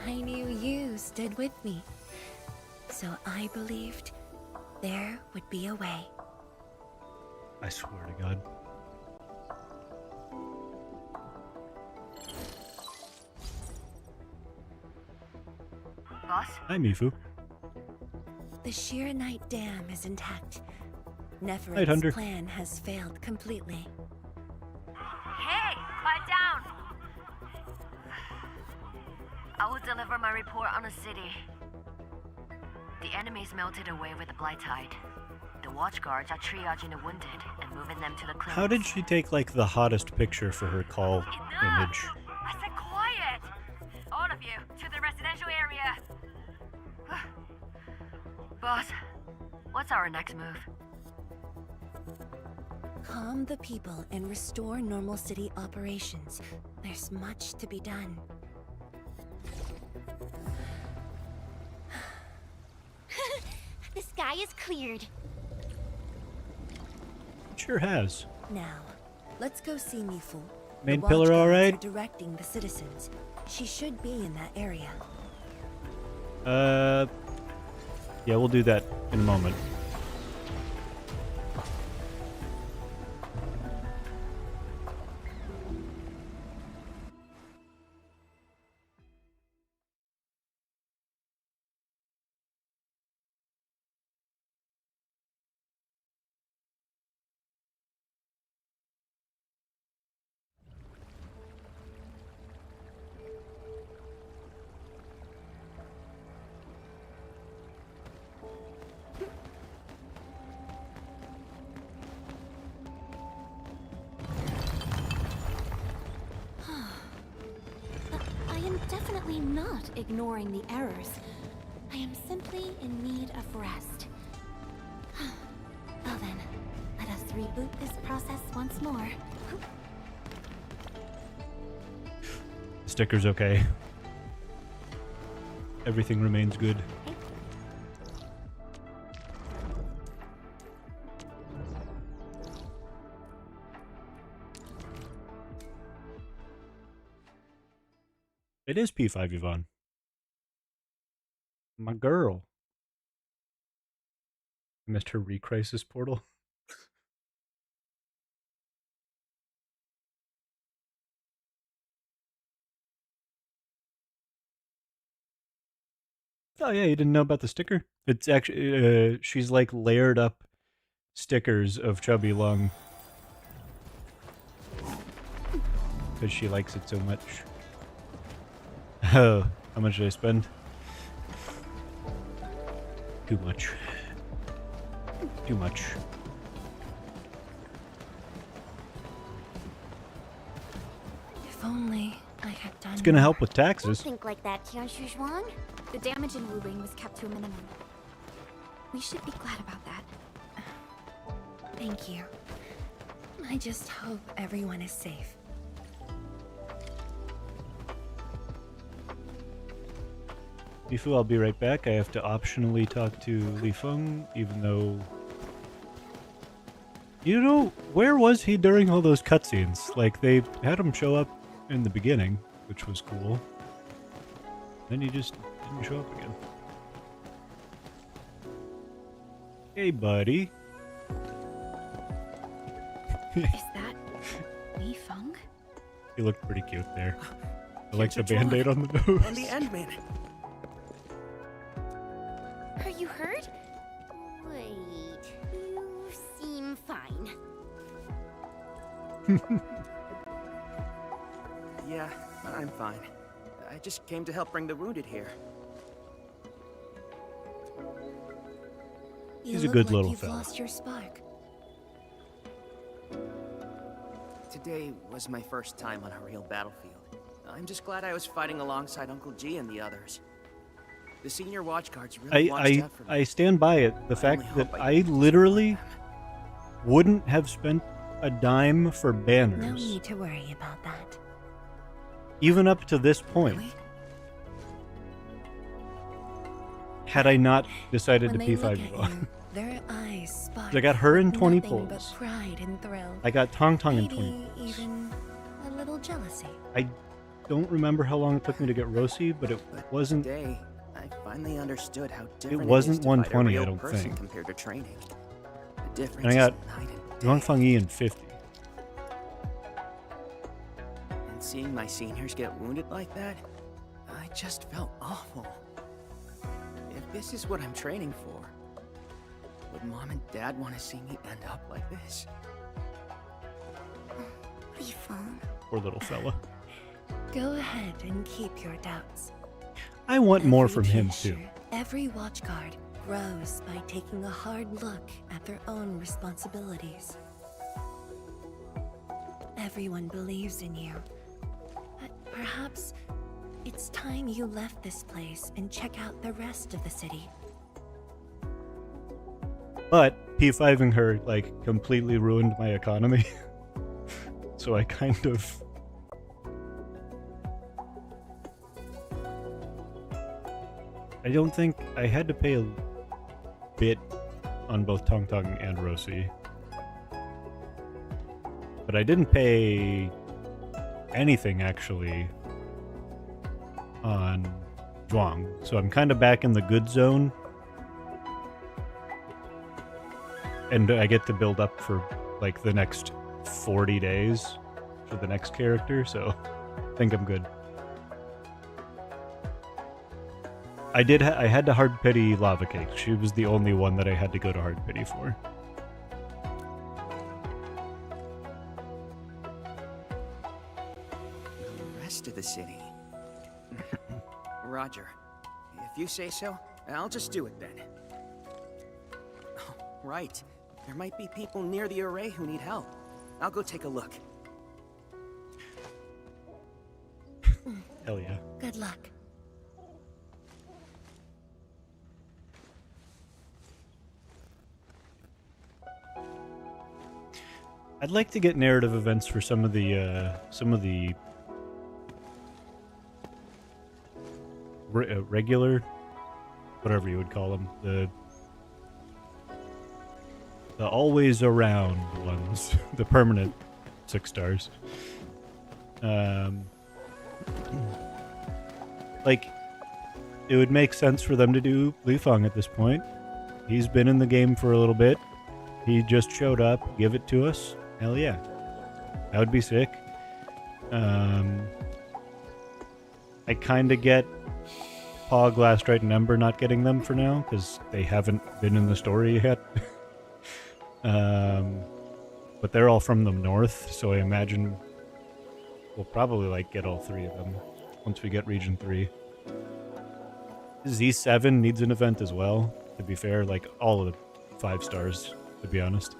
I knew you stood with me, so I believed there would be a way. I swear to God. Boss? Hi, Mifu. The Shiranite Dam is intact. Hunter. Nefarith's plan has failed completely. Hey, quiet down! I will deliver my report on the city. The enemies melted away with the blight tide. The watchguards are triaging the wounded and moving them to the clinics. How did she take, like, the hottest picture for her call image? I said quiet! All of you, to the residential area! Boss, what's our next move? Calm the people and restore normal city operations. There's much to be done. The sky is cleared. It sure has. Now, let's go see Mifu. Main The pillar watchguards alright? are directing the citizens. She should be in that area. Yeah, we'll do that in a moment. I am definitely not ignoring the errors. I am simply in need of rest. Well then, let us reboot this process once more. Sticker's okay. Everything remains good. It is P5, Yvonne. My girl. Missed her re-crisis portal. Oh yeah, you didn't know about the sticker? It's actually she's like layered up stickers of Chubby Lung because she likes it so much. Oh, how much did I spend? Too much. Too much. If only I had done. It's gonna help with Don't taxes. think like that, Tianshu Zhuang. The damage in Wuling was kept to a minimum. We should be glad about that. Thank you. I just hope everyone is safe. Mifu, I'll be right back. I have to optionally talk to Li Feng, even though... You know, where was he during all those cutscenes? Like, they had him show up in the beginning, which was cool. Then he just didn't show up again. Hey, buddy. Is that Li Feng? He looked pretty cute there. I like the band-aid on the nose. And the Endman. Are you hurt? Wait, you seem fine. Yeah, I'm fine. I just came to help bring the wounded here. He's a good little you've fella. Lost your spark. Today was my first time on a real battlefield. I'm just glad I was fighting alongside Uncle G and the others. The senior watchguards really watched out for me. I stand by it. The fact that I literally wouldn't have spent a dime for banners. No need to worry about that. Even up to this point. Really? Had I not decided When to they P5 look you at on. you, their eyes spark I got her in with 20 nothing but pulls. pride and thrill. I got Tong Tong in 20 Maybe pulls. even a little jealousy. I don't remember how long it took me to get Rosie, but it wasn't. Today, I finally understood how different wasn't is to fight a 120, I real don't person think. compared to training. The difference And I got is night and day. Yuan Feng Yi in 50. And seeing my seniors get wounded like that, I just felt awful. If this is what I'm training for, would Mom and Dad want to see me end up like this? Li Feng. Poor little fella. Go ahead and keep your doubts. I want more Every from him teacher, too. Every watchguard grows by taking a hard look at their own responsibilities. Everyone believes in you. But perhaps it's time you left this place and check out the rest of the city. But P5ing her, like, completely ruined my economy. So I kind of... I don't think... I had to pay a bit on both Tong Tong and Rosie. But I didn't pay anything, actually, on Zhuang. So I'm kind of back in the good zone. And I get to build up for, like, the next 40 days for the next character, so I think I'm good. I had to hard pity Lava Cake. She was the only one that I had to go to hard pity for. The rest of the city. Roger. If you say so, I'll just do it then. Oh, right. There might be people near the array who need help. I'll go take a look. Hell yeah. Good luck. I'd like to get narrative events for some of the regular, whatever you would call them, the always around ones, the permanent 6 stars. Like, it would make sense for them to do Li Feng at this point, He's been in the game for a little bit. He just showed up. Give it to us. Hell yeah. That would be sick. I kind of get Paw, Glastrite, and Ember not getting them for now, because they haven't been in the story yet. But they're all from the north, so I imagine we'll probably like get all three of them once we get Region 3. Z7 needs an event as well, to be fair, like all of the 5 stars, to be honest,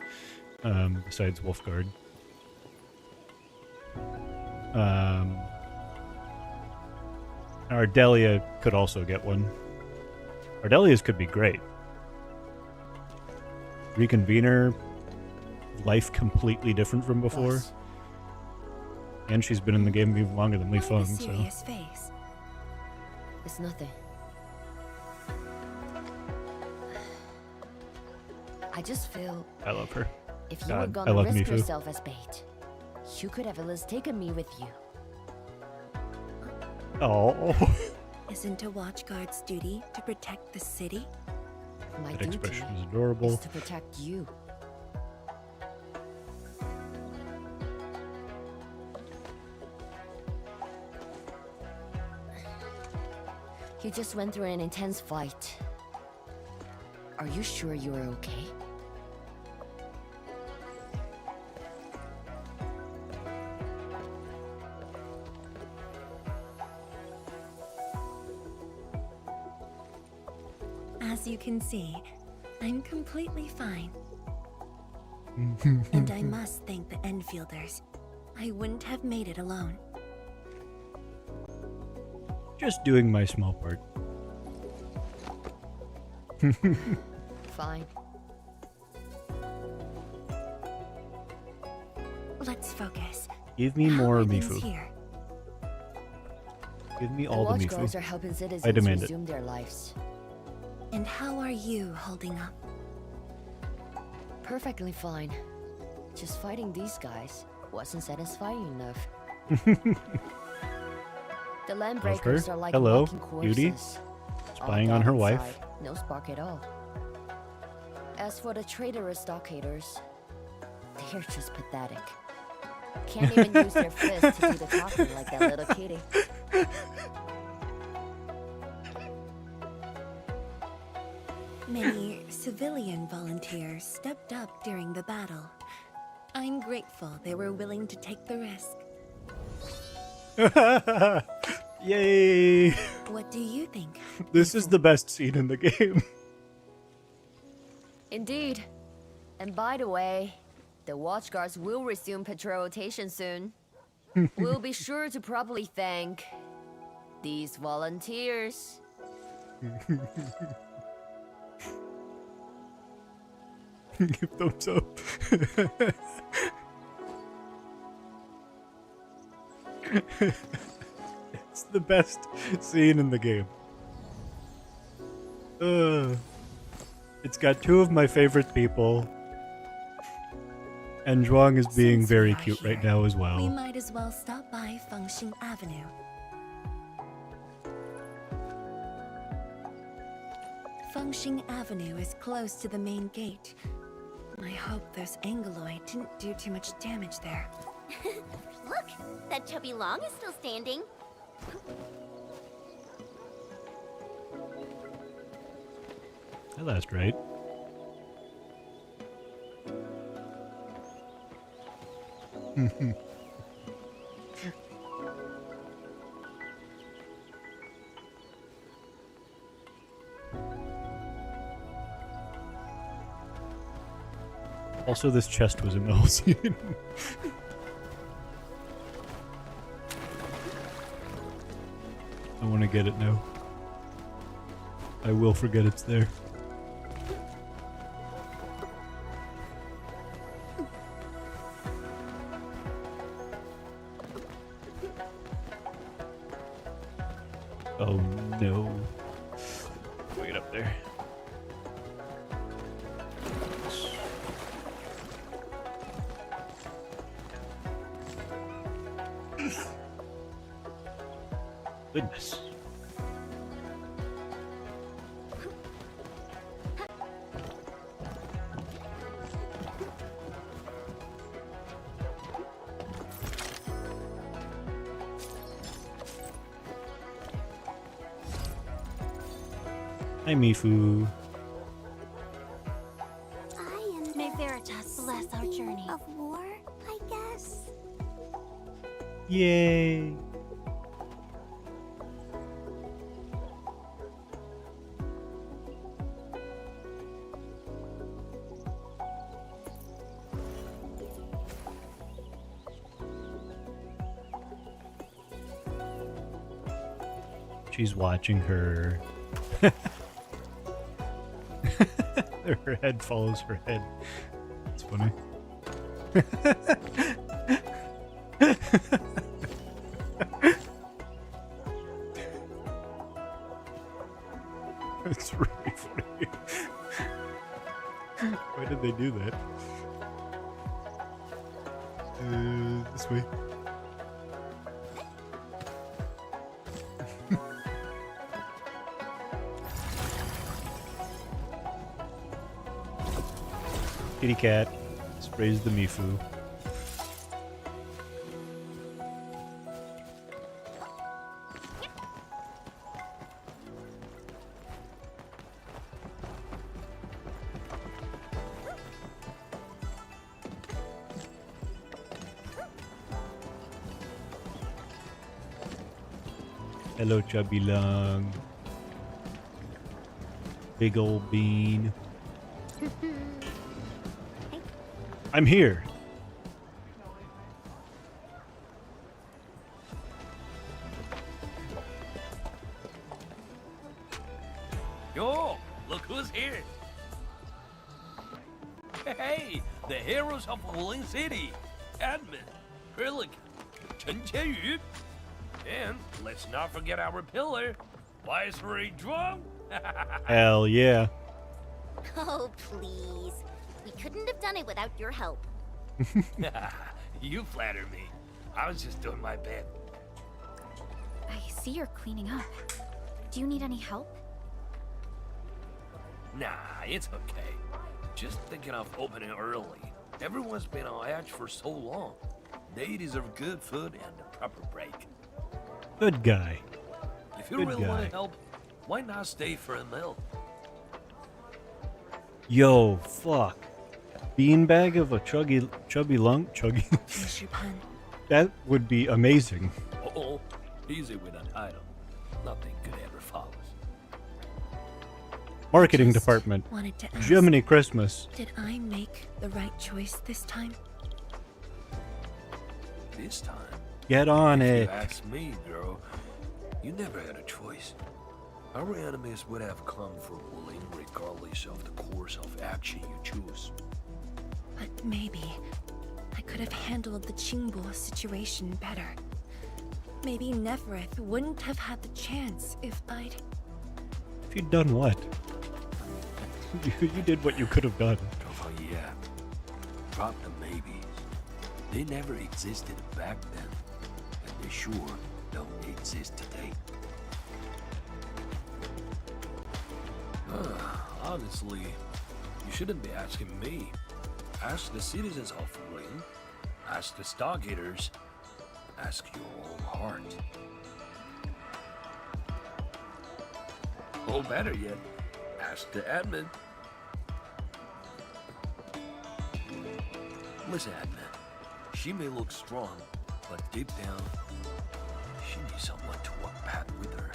besides Wolfguard. Ardelia could also get one. Ardelia's could be great. Reconvener, life completely different from before. Boss. And she's been in the game even longer than Li Feng, so... Serious face. It's nothing. I just feel... I love her. If you God, were I gonna love risk Mifu. yourself as bait, you could have at least taken me with you. Oh. Isn't a watchguard's duty to protect the city? My That duty expression is adorable. is to protect you. You just went through an intense fight. Are you sure you are okay? As you can see, I'm completely fine. And I must thank the Enfielders. I wouldn't have made it alone. Just doing my small part. Fine. Let's focus. Give me How more are things Mifu. here? Give me The all the watchguards are Mifu. helping I citizens demand it. resume their lives. And how are you holding up? Perfectly fine. Just fighting these guys wasn't satisfying enough. The land Love her. breakers are like Hello, walking corpses. beauty. All Spying on dead her wife. inside, no spark at all. As for the traitorous stockaders, they're just pathetic. Can't even use their fists to do the talking like that little kitty. Many civilian volunteers stepped up during the battle. I'm grateful they were willing to take the risk. Yay! What do you think? This is the best scene in the game. Indeed. And by the way, the watchguards will resume patrol rotation soon. We'll be sure to properly thank these volunteers. Give thumbs up. It's the best scene in the game. It's got 2 of my favorite people. And Zhuang is being Since we very are cute here, right now as We well. might as well stop by Fengxing Avenue. Fengxing Avenue is close to the main gate. I hope those Angoloid didn't do too much damage there. Look, that chubby Long is still standing. That last right. Also, this chest was in the whole scene. I want to get it now. I will forget it's there. Oh no. Wait up there. Goodness. Hi, Mifu. May Veritas bless our journey of war, I guess. Yay. She's watching her. Her head follows her head. It's funny. It's really funny. Why did they do that? This way. Kitty cat sprays the Mifu. Hello, chubby lung. Big old bean. I'm here. Yo, look who's here. Hey, the heroes of Wuling City. Admin, Relic, Chen Qianyu. And let's not forget our pillar, Viceroy Drum. Hell yeah. Oh, please. We couldn't have done it without your help. You flatter me. I was just doing my bit. I see you're cleaning up. Do you need any help? Nah, it's okay. Just thinking of opening early. Everyone's been on edge for so long. They deserve good food and a proper break. Good guy. If you Good really want guy. to help, why not stay for a meal? Yo, fuck. Beanbag of a chubby lung? Chuggy? That would be amazing. Oh, easy with that item. Nothing good ever follows. Marketing department. wanted to ask, Jiminy Christmas. Did I make the right choice this time? This time, Get on if it. you ask me, girl, you never had a choice. Our enemies would have come for Wuling regardless of the course of action you choose. But maybe I could have handled the Qingbo situation better. Maybe Nefarith wouldn't have had the chance if I'd... If you'd done what? You did what you could have done. Oh yeah. Drop the maybes. They never existed back then. And they sure don't exist today. Honestly, you shouldn't be asking me. Ask the citizens of Wuling. Ask the Stargaters. Ask your own heart. Or better yet, ask the admin. Listen, admin. She may look strong, but deep down, she needs someone to walk path with her.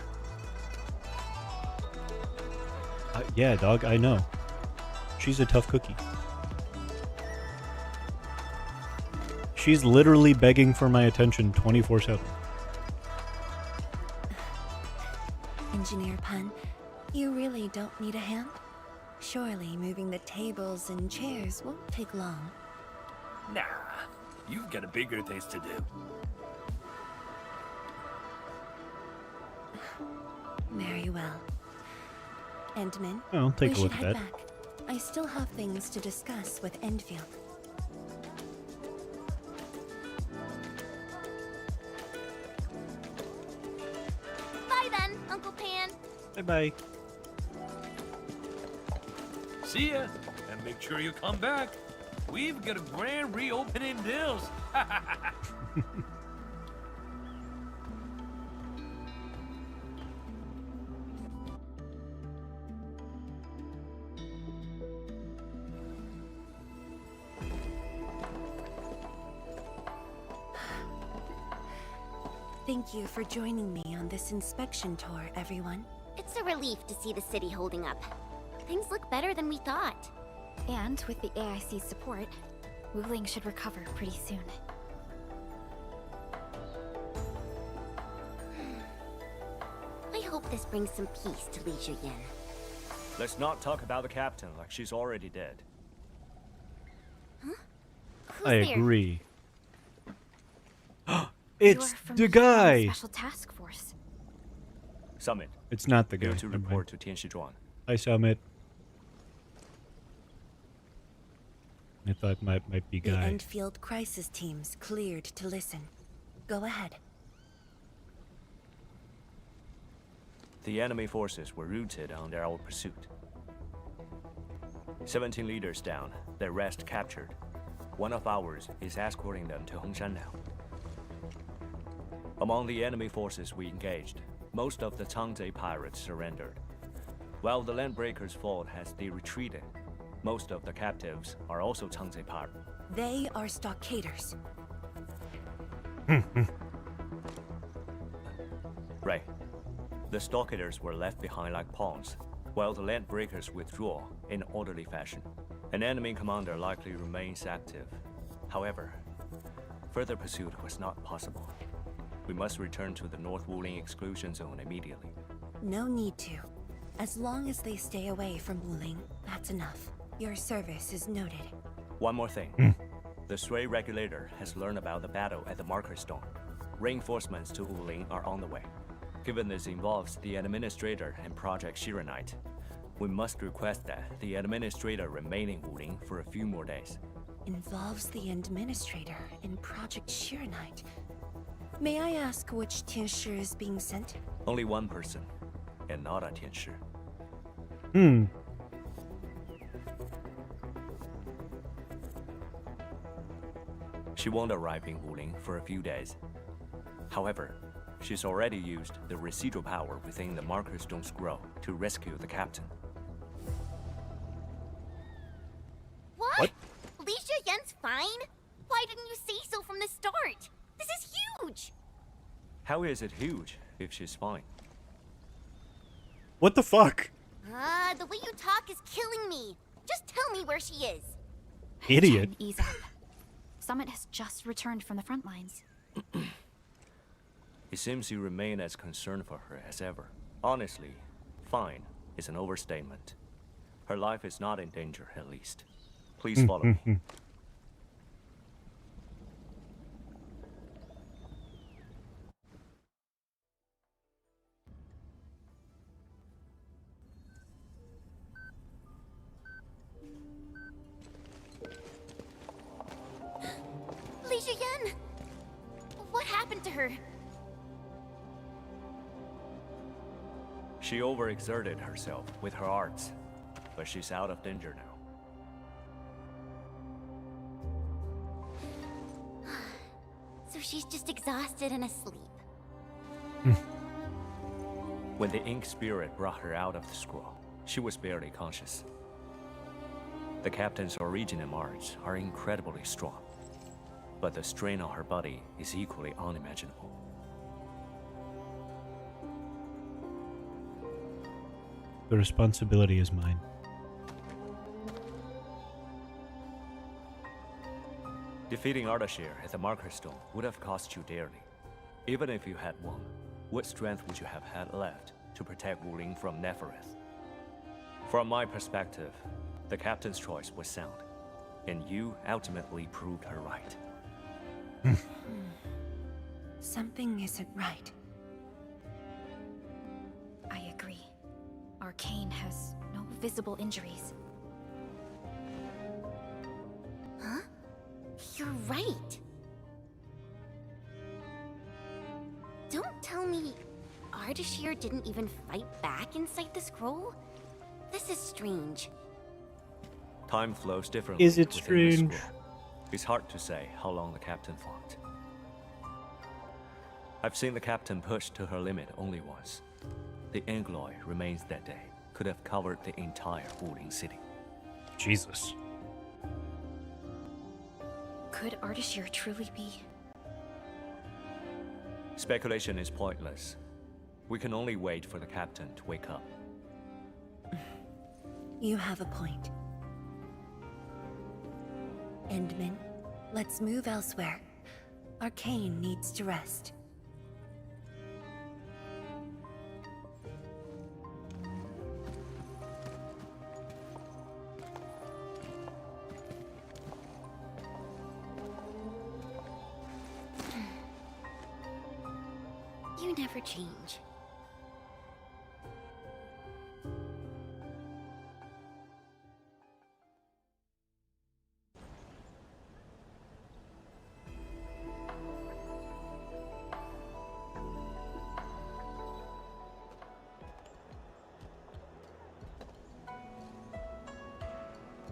Yeah, dog, I know. She's a tough cookie. She's literally begging for my attention 24/7. Engineer Pun, you really don't need a hand? Surely moving the tables and chairs won't take long. Nah, you've got bigger things to do. Very well. Endman, Well, take we a look should at head that. back. I still have things to discuss with Endfield. Bye then, Uncle Pan. Bye-bye. See ya, and make sure you come back. We've got a grand reopening deals. Thank you for joining me on this inspection tour, everyone. It's a relief to see the city holding up. Things look better than we thought. And with the AIC's support, Wuling should recover pretty soon. I hope this brings some peace to Li Zhiyan. Let's not talk about the captain like she's already dead. I agree. It's the guy! Special task force. Summit. It's not the guy. Go to report to Tianshizhuang. Hi, Summit. I thought might be The guy. Endfield crisis teams cleared to listen. Go ahead. The enemy forces were routed under our pursuit. 17 leaders down, the rest captured. One of ours is escorting them to Hongshan now. Among the enemy forces we engaged, most of the Changzhe pirates surrendered. While the Landbreakers' fleet has retreated, most of the captives are also Changzhe pirates. They are stockaders. Right. The stockaders were left behind like pawns, while the Landbreakers withdraw in orderly fashion. An enemy commander likely remains active. However, further pursuit was not possible. We must return to the North Wuling exclusion zone immediately. No need to. As long as they stay away from Wuling, that's enough. Your service is noted. One more thing. The Sui regulator has learned about the battle at the Marker Stone. Reinforcements to Wuling are on the way. Given this involves the administrator and Project Shiranite, we must request that the administrator remain in Wuling for a few more days. Involves the administrator in Project Shiranite. May I ask which Tianshi is being sent? Only one person, and not a Tianshi. She won't arrive in Wuling for a few days. However, she's already used the residual power within the Marker Stone scroll to rescue the captain. What? Li Zhiyan's fine? Why didn't you say so from the start? This is huge! How is it huge if she's fine? What the fuck? The way you talk is killing me. Just tell me where she is. Idiot. Chen, ease up. Summit has just returned from the front lines. It seems you remain as concerned for her as ever. Honestly, fine is an overstatement. Her life is not in danger, at least. Please follow me. Li Zhiyan! What happened to her? She overexerted herself with her arts, but she's out of danger now. So she's just exhausted and asleep. When the ink spirit brought her out of the scroll, she was barely conscious. The captain's origin and march are incredibly strong, but the strain on her body is equally unimaginable. The responsibility is mine. Defeating Ardashir at the Marker Stone would have cost you dearly. Even if you had won, what strength would you have had left to protect Wuling from Nefarith? From my perspective, the captain's choice was sound, and you ultimately proved her right. Something isn't right. I agree. Arcane has no visible injuries. Huh? You're right. Don't tell me Ardashir didn't even fight back inside the scroll? This is strange. Time flows differently. Is it within the strange? scroll. It's hard to say how long the captain fought. I've seen the captain push to her limit only once. The Angloy remains that day could have covered the entire Wuling city. Jesus. Could Ardashir truly be? Speculation is pointless. We can only wait for the captain to wake up. You have a point. Endman, let's move elsewhere. Arcane needs to rest. You never change.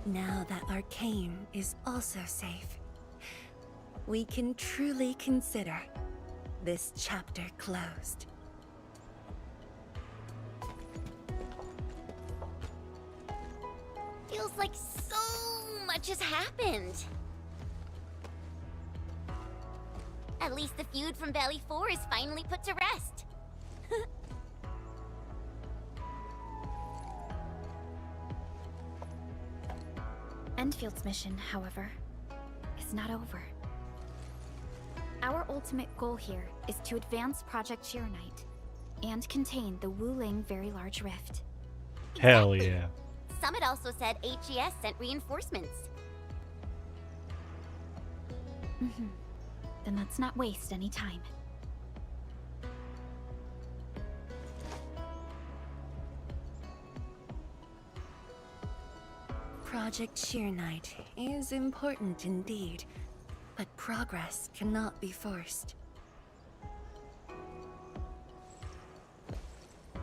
Now that Arcane is also safe, we can truly consider this chapter closed. Feels like so much has happened. At least the feud from Valley 4 is finally put to rest. Endfield's mission, however, is not over. Our ultimate goal here is to advance Project Sheeranite and contain the Wuling Very Large Rift. Hell yeah. Summit also said HES sent reinforcements. Then let's not waste any time. Project Sheeranite is important indeed, but progress cannot be forced.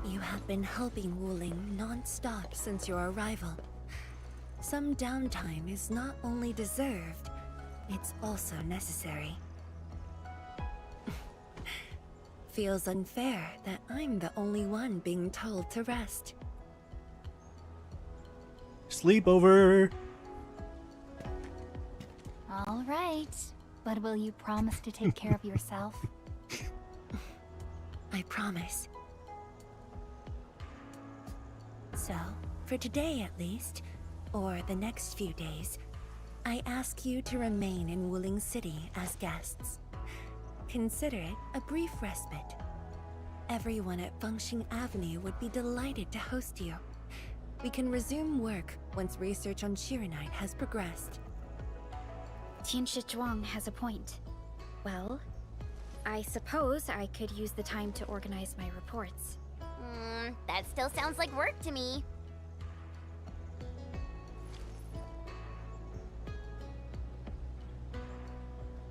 You have been helping Wuling non-stop since your arrival. Some downtime is not only deserved, it's also necessary. Feels unfair that I'm the only one being told to rest. Sleepover! All right, but will you promise to take care of yourself? I promise. So, for today at least, or the next few days, I ask you to remain in Wuling City as guests. Consider it a brief respite. Everyone at Fengxing Avenue would be delighted to host you. We can resume work once research on Sheeranite has progressed. Tianshi Zhuang has a point. Well, I suppose I could use the time to organize my reports. That still sounds like work to me.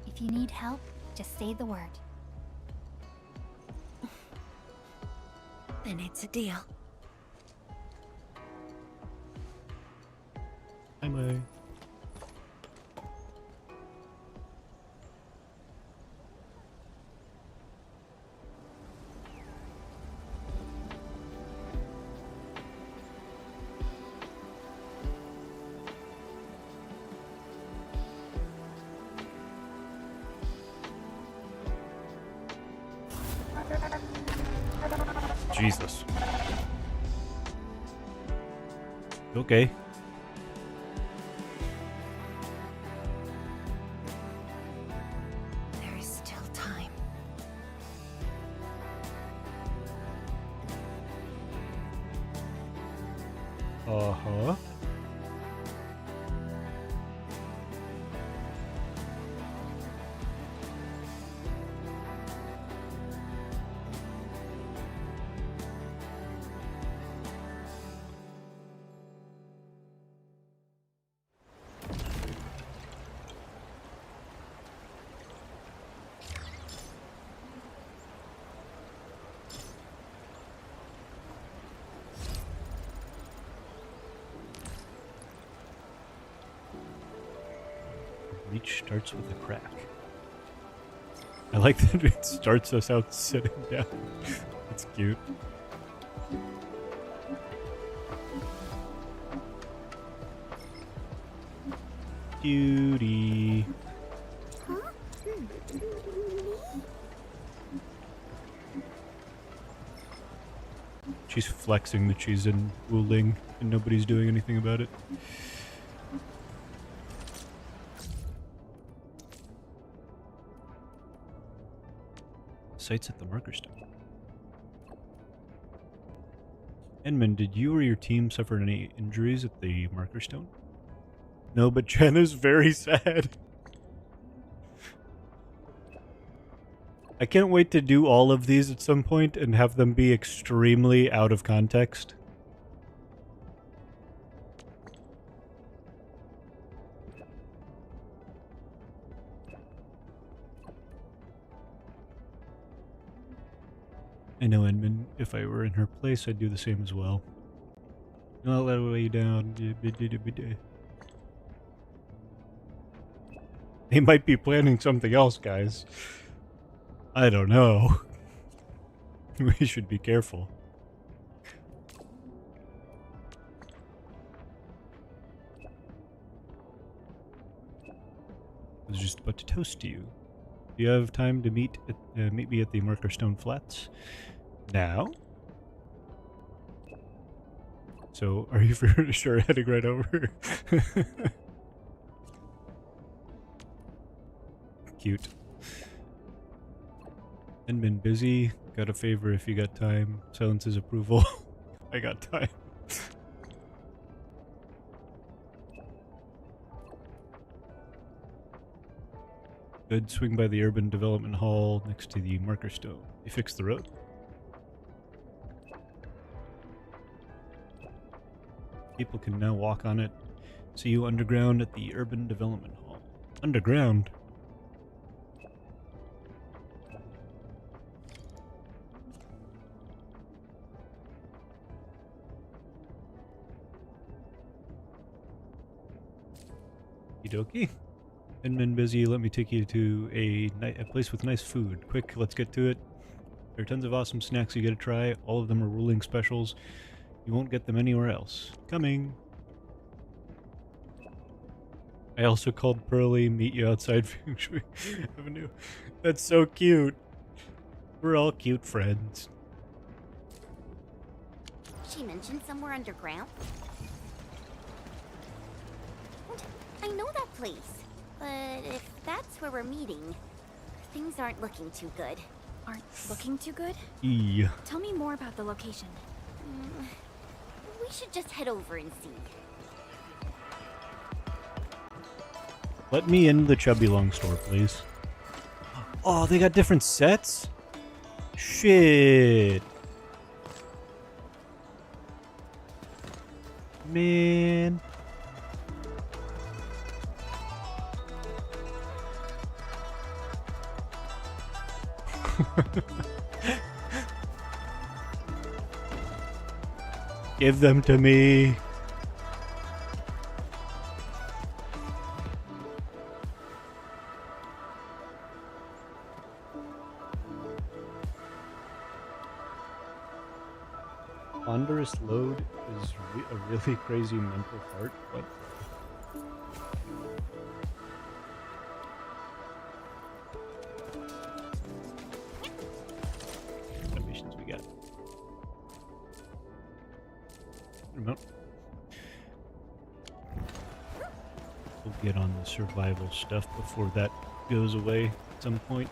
If you need help, just say the word. Then it's a deal. Hi, May. Jesus. Okay. There is still time. Uh-huh. Each starts with a crack. I like that it starts us out sitting down. It's cute. Cutie. She's flexing that she's in Wuling and nobody's doing anything about it. Sites at the marker stone. Edmund, did you or your team suffer any injuries at the marker stone? No, but Jen is very sad. I can't wait to do all of these at some point and have them be extremely out of context. I know, Edmund, if I were in her place, I'd do the same as well. Not let it weigh you down. They might be planning something else, guys. I don't know. We should be careful. I was just about to toast you. Do you have time to meet me at the Marker Stone Flats? Now? So, are you for sure heading right over? Cute. And been busy. Got a favor if you got time. Silence is approval. I got time. Good. Swing by the Urban Development Hall next to the Marker Stone. They fixed the road. People can now walk on it. See you underground at the Urban Development Hall. Underground? Okie dokie. Been busy. Let me take you to a place with nice food. Quick, let's get to it. There are tons of awesome snacks you gotta try. All of them are Wuling specials. You won't get them anywhere else. Coming. I also called Pearly. Meet you outside Feng Shui Avenue. That's so cute. We're all cute friends. She mentioned somewhere underground. I know that place, but if that's where we're meeting, things aren't looking too good. Aren't looking too good? Yeah. Tell me more about the location. We should just head over and see. Let me in the Chubby Long store, please. Oh, they got different sets? Shit. Man. Give them to me. Ponderous load is a really crazy mental fart. What? We'll get on the survival stuff before that goes away at some point.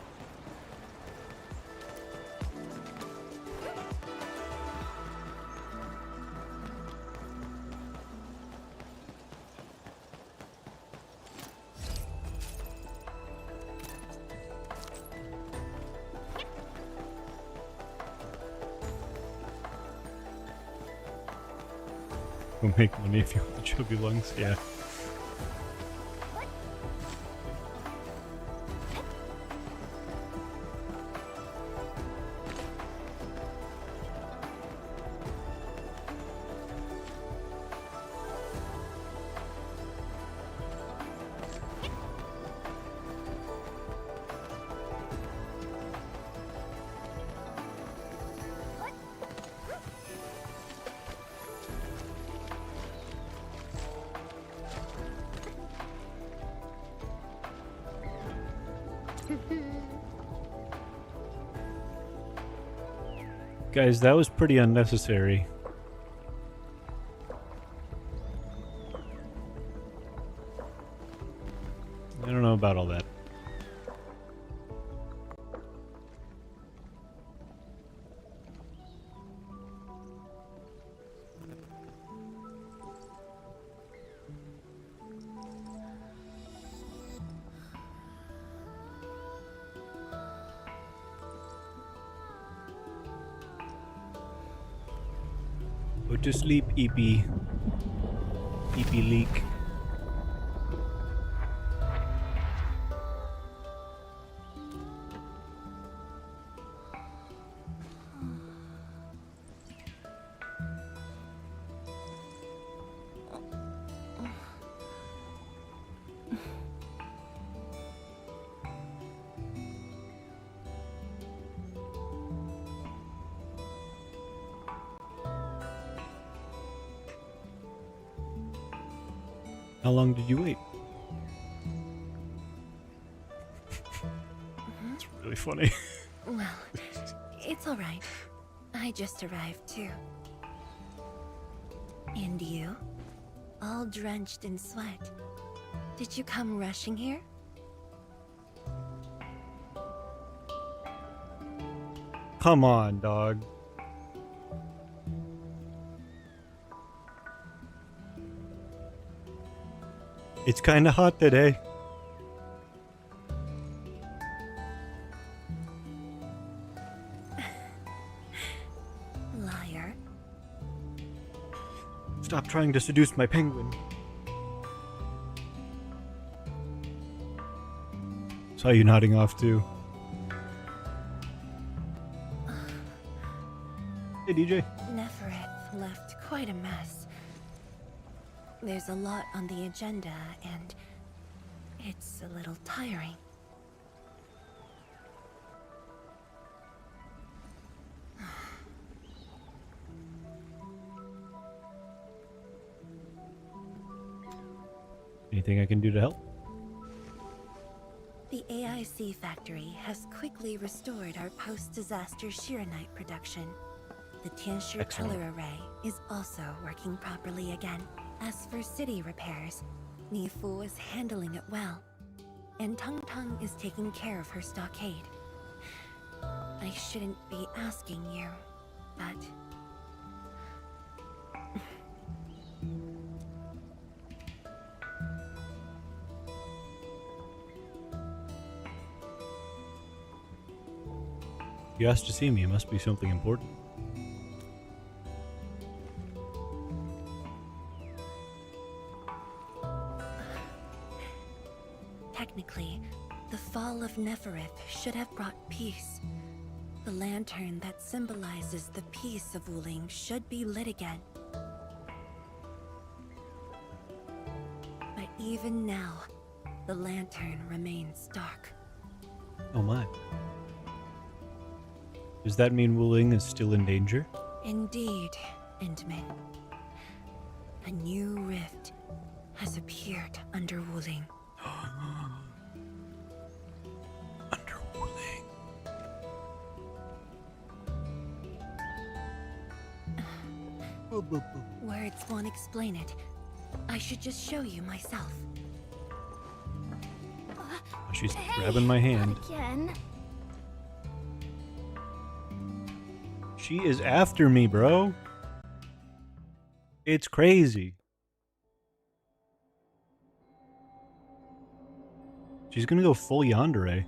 We'll make money if you want the chubby lungs, yeah. Guys, that was pretty unnecessary. I don't know about all that. Go to sleep, EP. EP leak. How long did you wait? It's really funny. Well, it's all right. I just arrived too. And you? All drenched in sweat. Did you come rushing here? Come on, dog. It's kind of hot today. Liar. Stop trying to seduce my penguin. Saw you nodding off too. Hey, DJ. Nefarith left quite a mess. There's a lot on the agenda, and it's a little tiring. Anything I can do to help? The AIC factory has quickly restored our post-disaster Shiranite production. The Tianshi Pillar Array is also working properly again. As for city repairs, Nefa is handling it well, and Tung Tung is taking care of her stockade. I shouldn't be asking you, but... You asked to see me, it must be something important. Technically, the fall of Nefarith should have brought peace. The lantern that symbolizes the peace of Wuling should be lit again. But even now, the lantern remains dark. Oh my. Does that mean Wuling is still in danger? Indeed, Endman. A new rift has appeared under Wuling. Under Wuling. Words won't explain it. I should just show you myself. She's grabbing my hand. Not again. She is after me, bro. It's crazy. She's gonna go full yandere.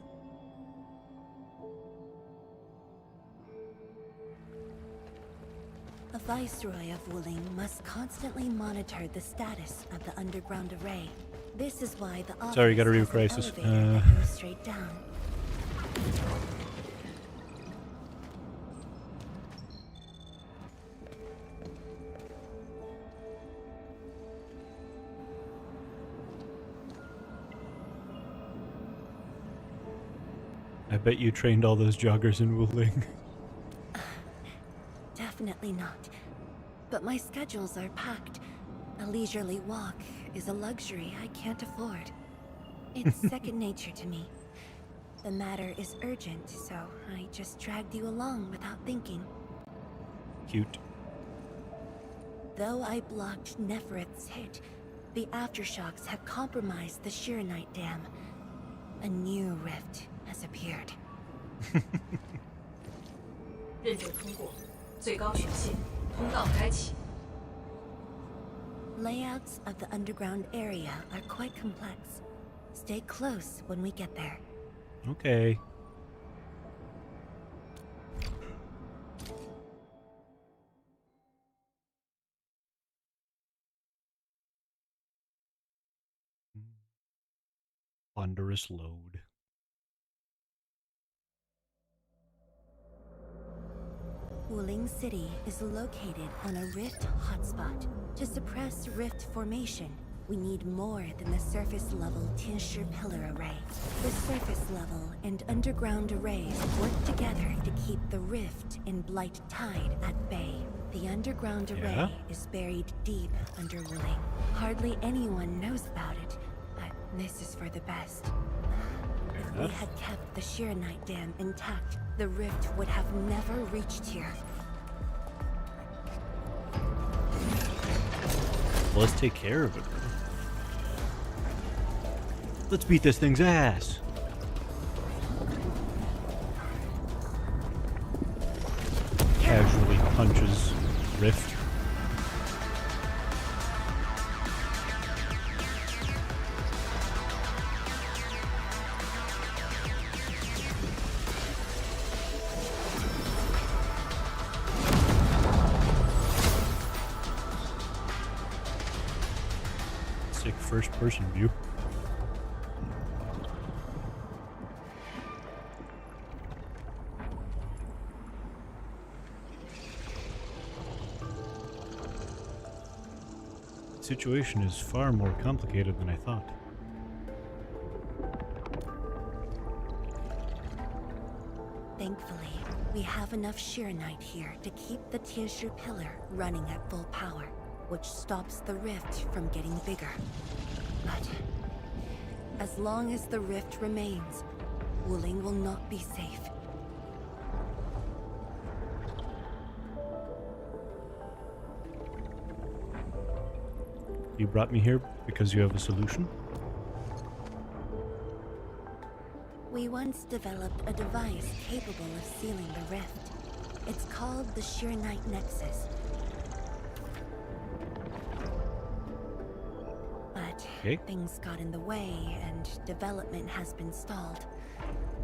A viceroy of Wuling must constantly monitor the status of the underground array. This is why the office Sorry, gotta read has an crisis. elevator that goes straight down. I bet you trained all those joggers in Wuling. Definitely not. But my schedules are packed. A leisurely walk is a luxury I can't afford. It's second nature to me. The matter is urgent, so I just dragged you along without thinking. Cute. Though I blocked Nefarith's hit, the aftershocks have compromised the Shirenite Dam. A new rift has appeared. 认证通过，最高权限，通道开启。 Layouts of the underground area are quite complex. Stay close when we get there. Okay. Ponderous load. Wuling City is located on a rift hotspot. To suppress rift formation, we need more than the surface-level Tinsher pillar array. The surface-level and underground arrays work together to keep the rift in Blight Tide at bay. The underground array is buried deep under Wuling. Hardly anyone knows about it, but this is for the best. If we had kept the Shirenite Dam intact, the rift would have never reached here. Well, let's take care of it. Let's beat this thing's ass. Casually punches Rift. Sick first-person view. The situation is far more complicated than I thought. Thankfully, we have enough Shirenite here to keep the Tinsher pillar running at full power, which stops the rift from getting bigger. But as long as the rift remains, Wuling will not be safe. You brought me here because you have a solution? We once developed a device capable of sealing the rift. It's called the Shirenite Nexus. But things got in the way and development has been stalled.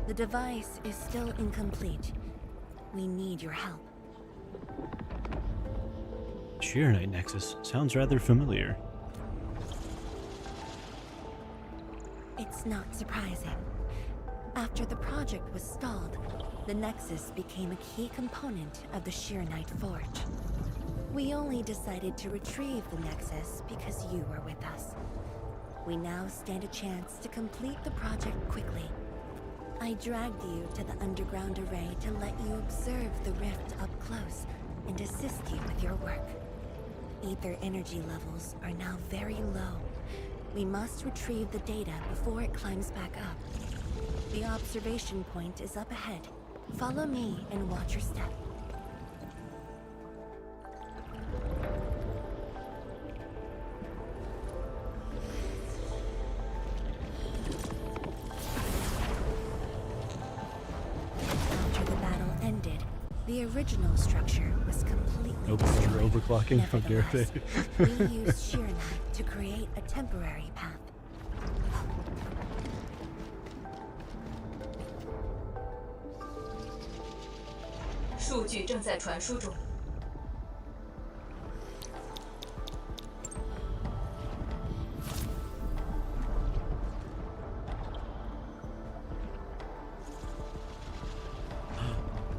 The device is still incomplete. We need your help. Shirenite Nexus sounds rather familiar. It's not surprising. After the project was stalled, the Nexus became a key component of the Shirenite Forge. We only decided to retrieve the Nexus because you were with us. We now stand a chance to complete the project quickly. I dragged you to the underground array to let you observe the rift up close and assist you with your work. Ether energy levels are now very low. We must retrieve the data before it climbs back up. The observation point is up ahead. Follow me and watch your step. After the battle ended, the original structure was completely destroyed. You're overclocking. How dare they? We used Shirenite to create a temporary path.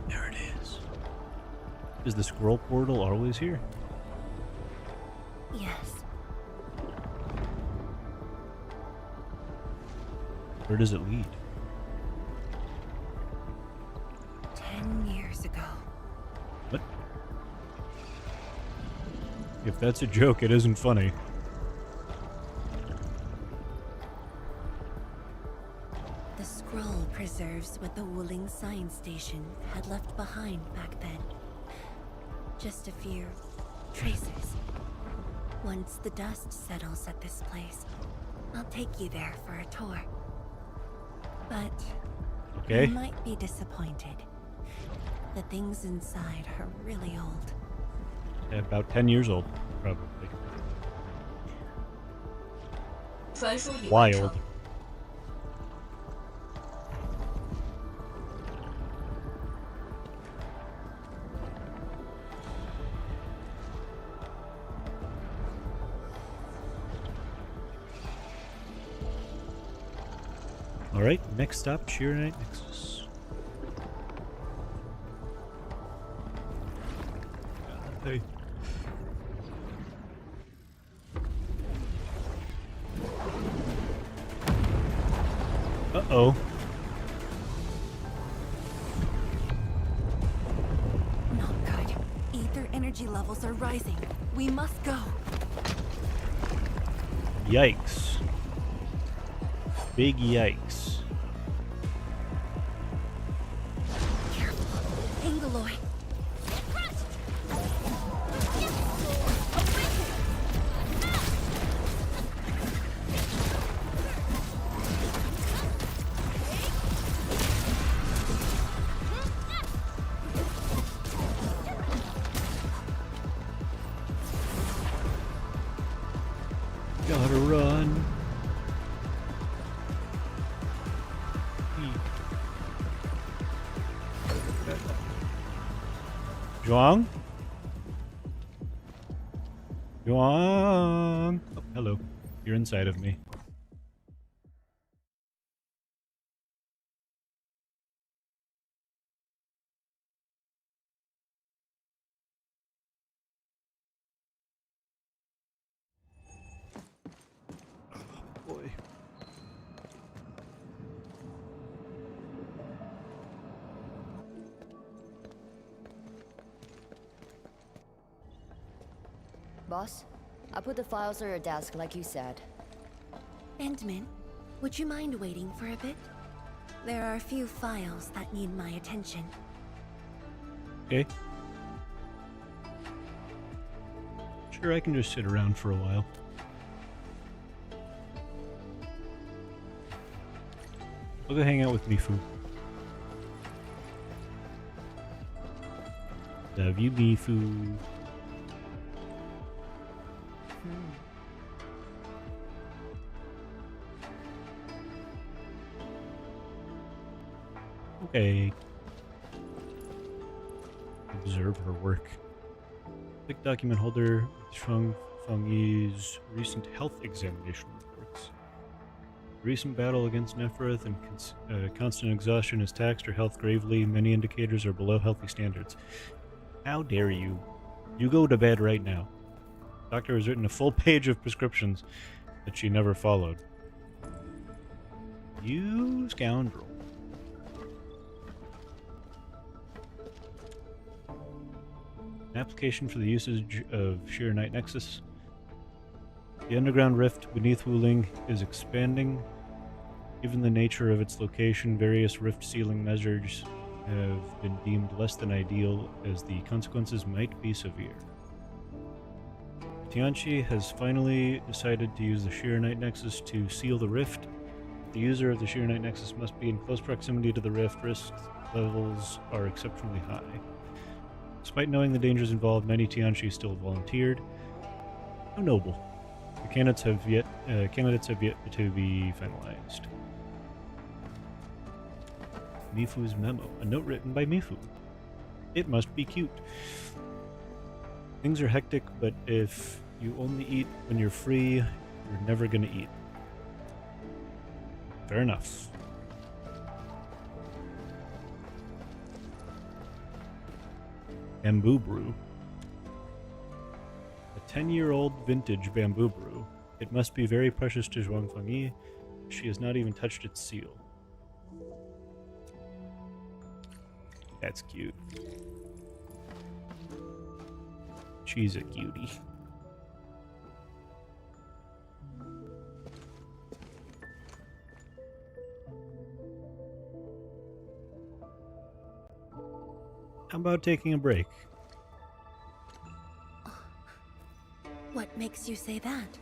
There it is. Is the scroll portal always here? Yes. Where does it lead? 10 years ago. What? If that's a joke, it isn't funny. The scroll preserves what the Wuling science station had left behind back then. Just a few traces. Once the dust settles at this place, I'll take you there for a tour. But okay, you might be disappointed. The things inside are really old. About 10 years old, probably. Wild. Alright, next stop, Arcane Nexus. Hey. Uh-oh. Not good. Ether energy levels are rising. We must go. Yikes. Big yikes. Careful. Angaloy. Gotta run. Zhuang? Zhuang! Oh, hello. You're inside of me. Oh, boy. Boss, I put the files on your desk like you said. Endman, would you mind waiting for a bit? There are a few files that need my attention. Okay. Sure, I can just sit around for a while. I'll go hang out with Mifu. Love you, Mifu. Okay. Observe her work. Click document holder with Shuang Fengyi's recent health examination reports. Recent battle against Nefarith and constant exhaustion has taxed her health gravely. Many indicators are below healthy standards. How dare you? You go to bed right now. Doctor has written a full page of prescriptions that she never followed. You scoundrel. An application for the usage of Arcane Nexus. The underground rift beneath Wuling is expanding. Given the nature of its location, various rift sealing measures have been deemed less than ideal, as the consequences might be severe. Tianchi has finally decided to use the Arcane Nexus to seal the rift. The user of the Arcane Nexus must be in close proximity to the rift. Risk levels are exceptionally high. Despite knowing the dangers involved, many Tianchi still volunteered. How noble. The candidates have yet to be finalized. Mifu's memo. A note written by Mifu. It must be cute. Things are hectic, but if you only eat when you're free, you're never gonna eat. Fair enough. Bamboo brew. A 10-year-old vintage bamboo brew. It must be very precious to Zhuang Fengyi. She has not even touched its seal. That's cute. She's a cutie. How about taking a break? makes you say that?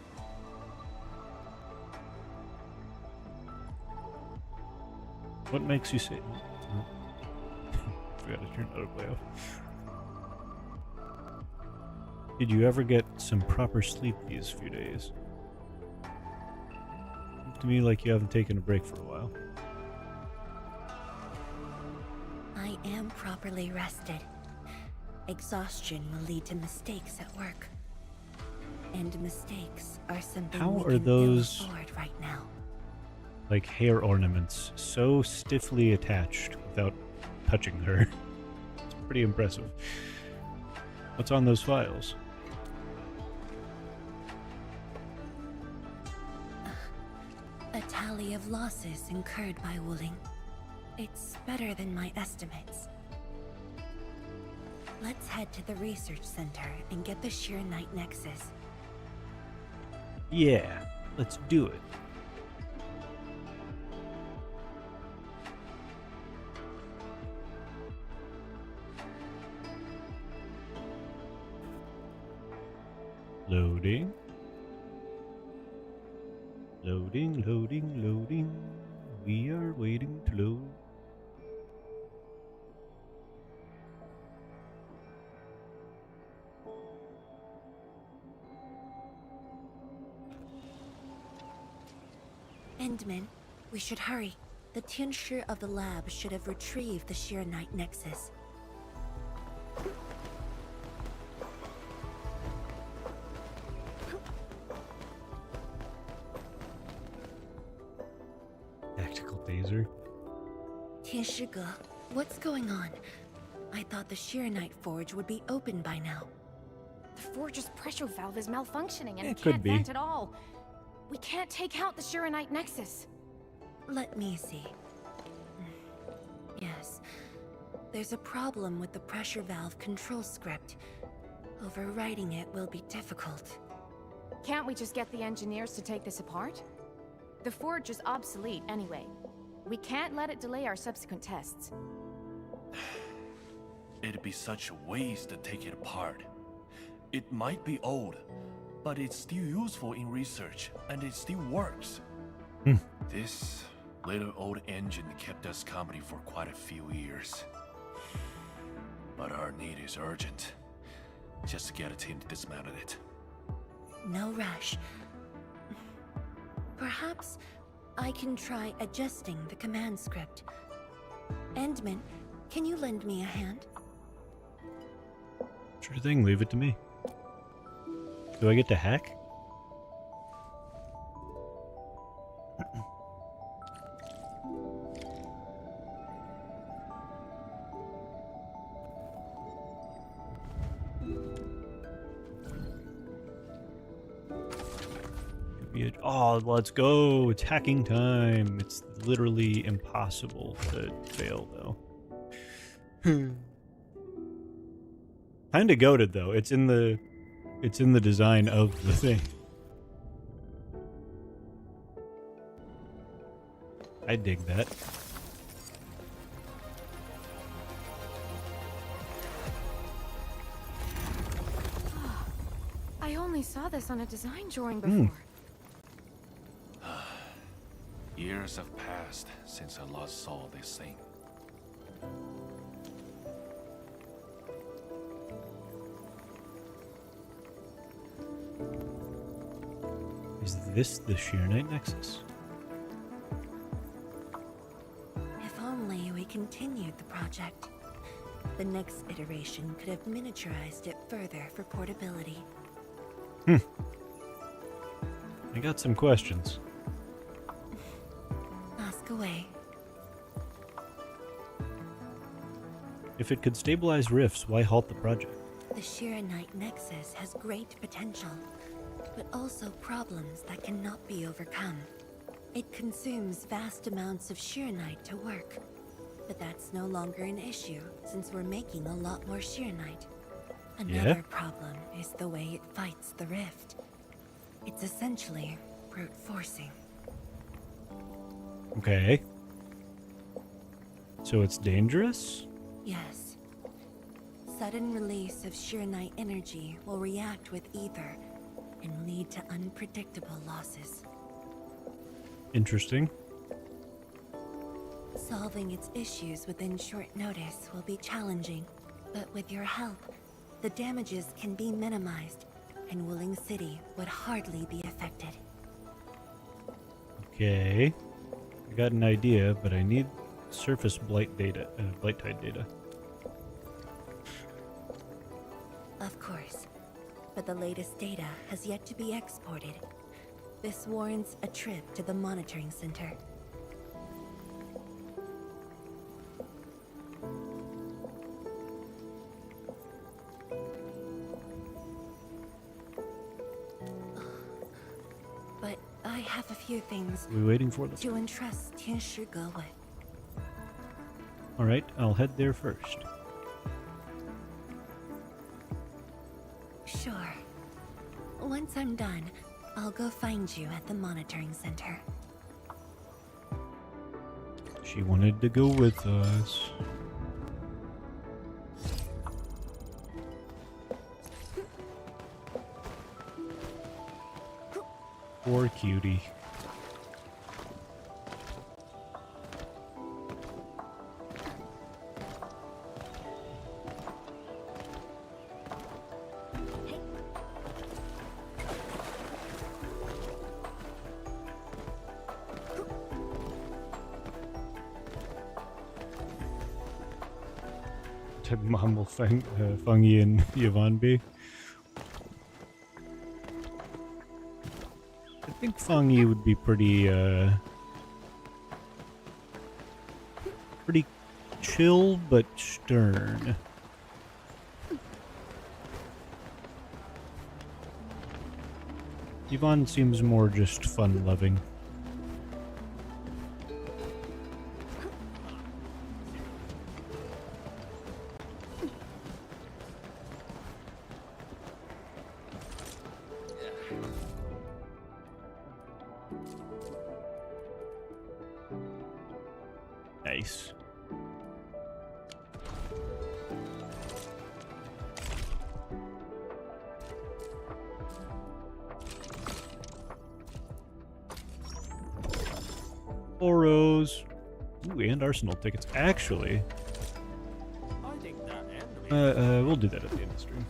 What makes you say? Oh. Forgot to turn autoplay off. Did you ever get some proper sleep these few days? Seems to me like you haven't taken a break for a while. I am properly rested. Exhaustion will lead to mistakes at work. And mistakes are something How we are can those ill afford right now. like hair ornaments so stiffly attached without touching her? It's pretty impressive. What's on those files? A tally of losses incurred by Wuling. It's better than my estimates. Let's head to the research center and get the Sheer Knight Nexus. Yeah, let's do it. Loading. Loading, loading, loading. We are waiting to load. Endman, we should hurry. The Tinsher of the lab should have retrieved the Sheer Knight Nexus. Tactical taser. Tinshiga, what's going on? I thought the Sheer Knight Forge would be open by now. The forge's pressure valve is malfunctioning and It it could can't be. vent at all. We can't take out the Sheer Knight Nexus. Let me see. Yes. There's a problem with the pressure valve control script. Overwriting it will be difficult. Can't we just get the engineers to take this apart? The forge is obsolete anyway. We can't let it delay our subsequent tests. It'd be such a waste to take it apart. It might be old, but it's still useful in research, and it still works. This little old engine kept us company for quite a few years. But our need is urgent. Just to get a team to dismantle it. No rush. Perhaps I can try adjusting the command script. Endman, can you lend me a hand? Sure thing, leave it to me. Do I get to hack? Oh, let's go. It's hacking time. It's literally impossible to fail, though. Kinda goated, though. It's in the design of the thing. I dig that. I only saw this on a design drawing before. Years have passed since I last saw this thing. Is this the Sheer Knight Nexus? If only we continued the project. The next iteration could have miniaturized it further for portability. I got some questions. Ask away. If it could stabilize rifts, why halt the project? The Sheer Knight Nexus has great potential, but also problems that cannot be overcome. It consumes vast amounts of Sheer Knight to work, but that's no longer an issue since we're making a lot more Sheer Knight. Another problem is the way it fights the rift. It's essentially brute forcing. Okay. So it's dangerous? Yes. Sudden release of Sheer Knight energy will react with ether, and lead to unpredictable losses. Interesting. Solving its issues within short notice will be challenging, but with your help, the damages can be minimized, and Wuling City would hardly be affected. Okay. I got an idea, but I need surface blight data, blight tide data. Of course, but the latest data has yet to be exported. This warrants a trip to the monitoring center. But I have a few things Are we waiting for them? to entrust Tianshi with. Alright, I'll head there first. Sure. Once I'm done, I'll go find you at the monitoring center. She wanted to go with us. Poor cutie. Type Mom will Fungi and Yvonne be. I think Fungi would be pretty chill but stern. Yvonne seems more just fun-loving. Nice. Oros. Ooh, and Arsenal tickets. Actually, we'll do that at the end of the stream.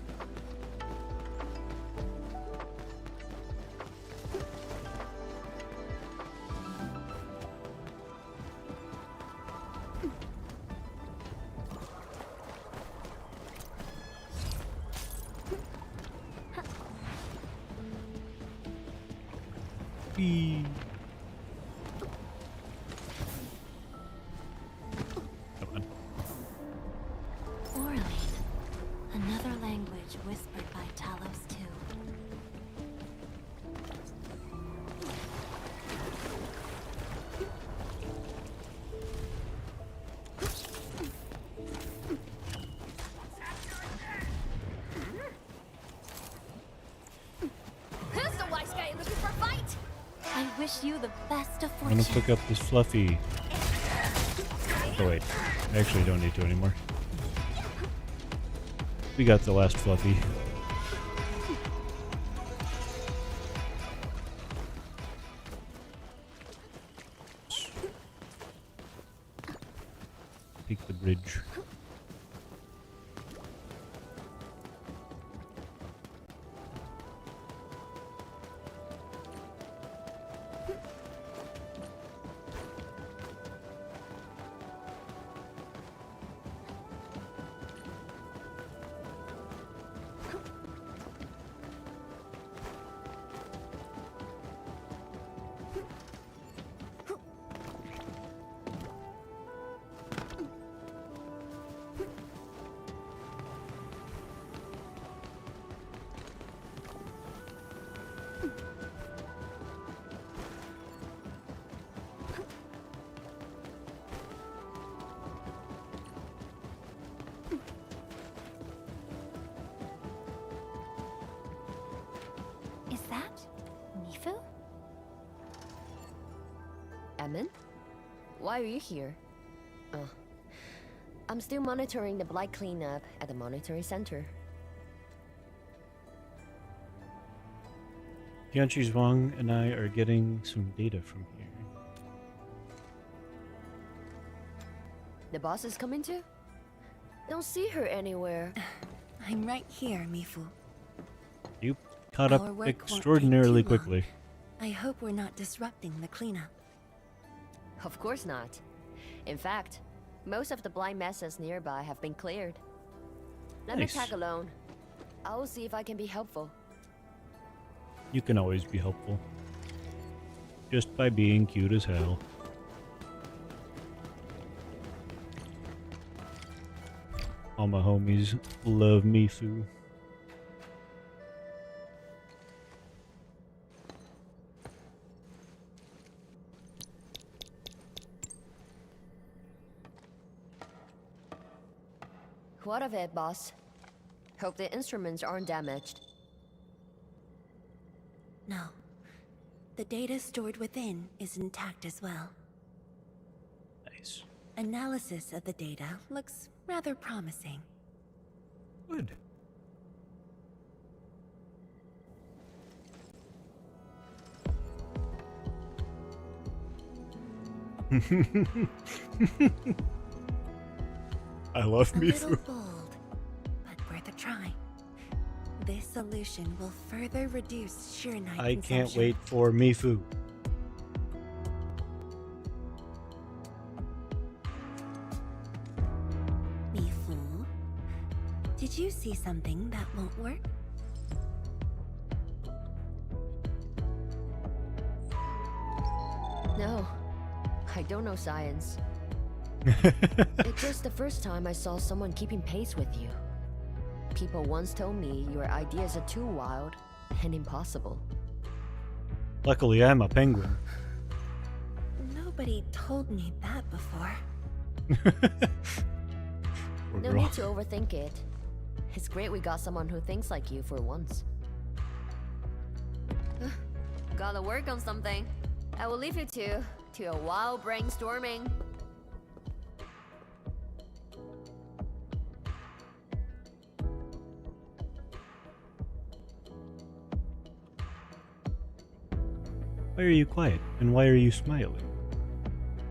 Eee. Come on. Orally, another language whispered by Talos too. Who's the wise guy looking for a fight? I wish you the best of I'm gonna fortune. pick up this Fluffy. Oh wait, I actually don't need to anymore. We got the last Fluffy. Take the bridge. Is that Nefa? Emin? Why are you here? Oh. I'm still monitoring the blight cleanup at the monitoring center. Yanchi Zhuang and I are getting some data from here. The boss is coming too? Don't see her anywhere. I'm right here, Mifu. You caught Our up work won't take extraordinarily too long. quickly. I hope we're not disrupting the cleanup. Of course not. In fact, most of the blind messes nearby have been cleared. Let Nice. me tag along. I will see if I can be helpful. You can always be helpful. Just by being cute as hell. All my homies love Mifu. What of it, boss? Hope the instruments aren't damaged. No. The data stored within is intact as well. Nice. Analysis of the data looks rather promising. Good. I love A Mifu. little bold, but worth a try. This solution will further reduce sheer night I can't consumption. wait for Mifu. Mifu, did you see something that won't work? No, I don't know science. It's just the first time I saw someone keeping pace with you. People once told me your ideas are too wild and impossible. Luckily, I'm a penguin. Nobody told me that before. Poor No girl. need to overthink it. It's great we got someone who thinks like you for once. Gotta work on something. I will leave you to a wild brainstorming. Why are you quiet? And why are you smiling?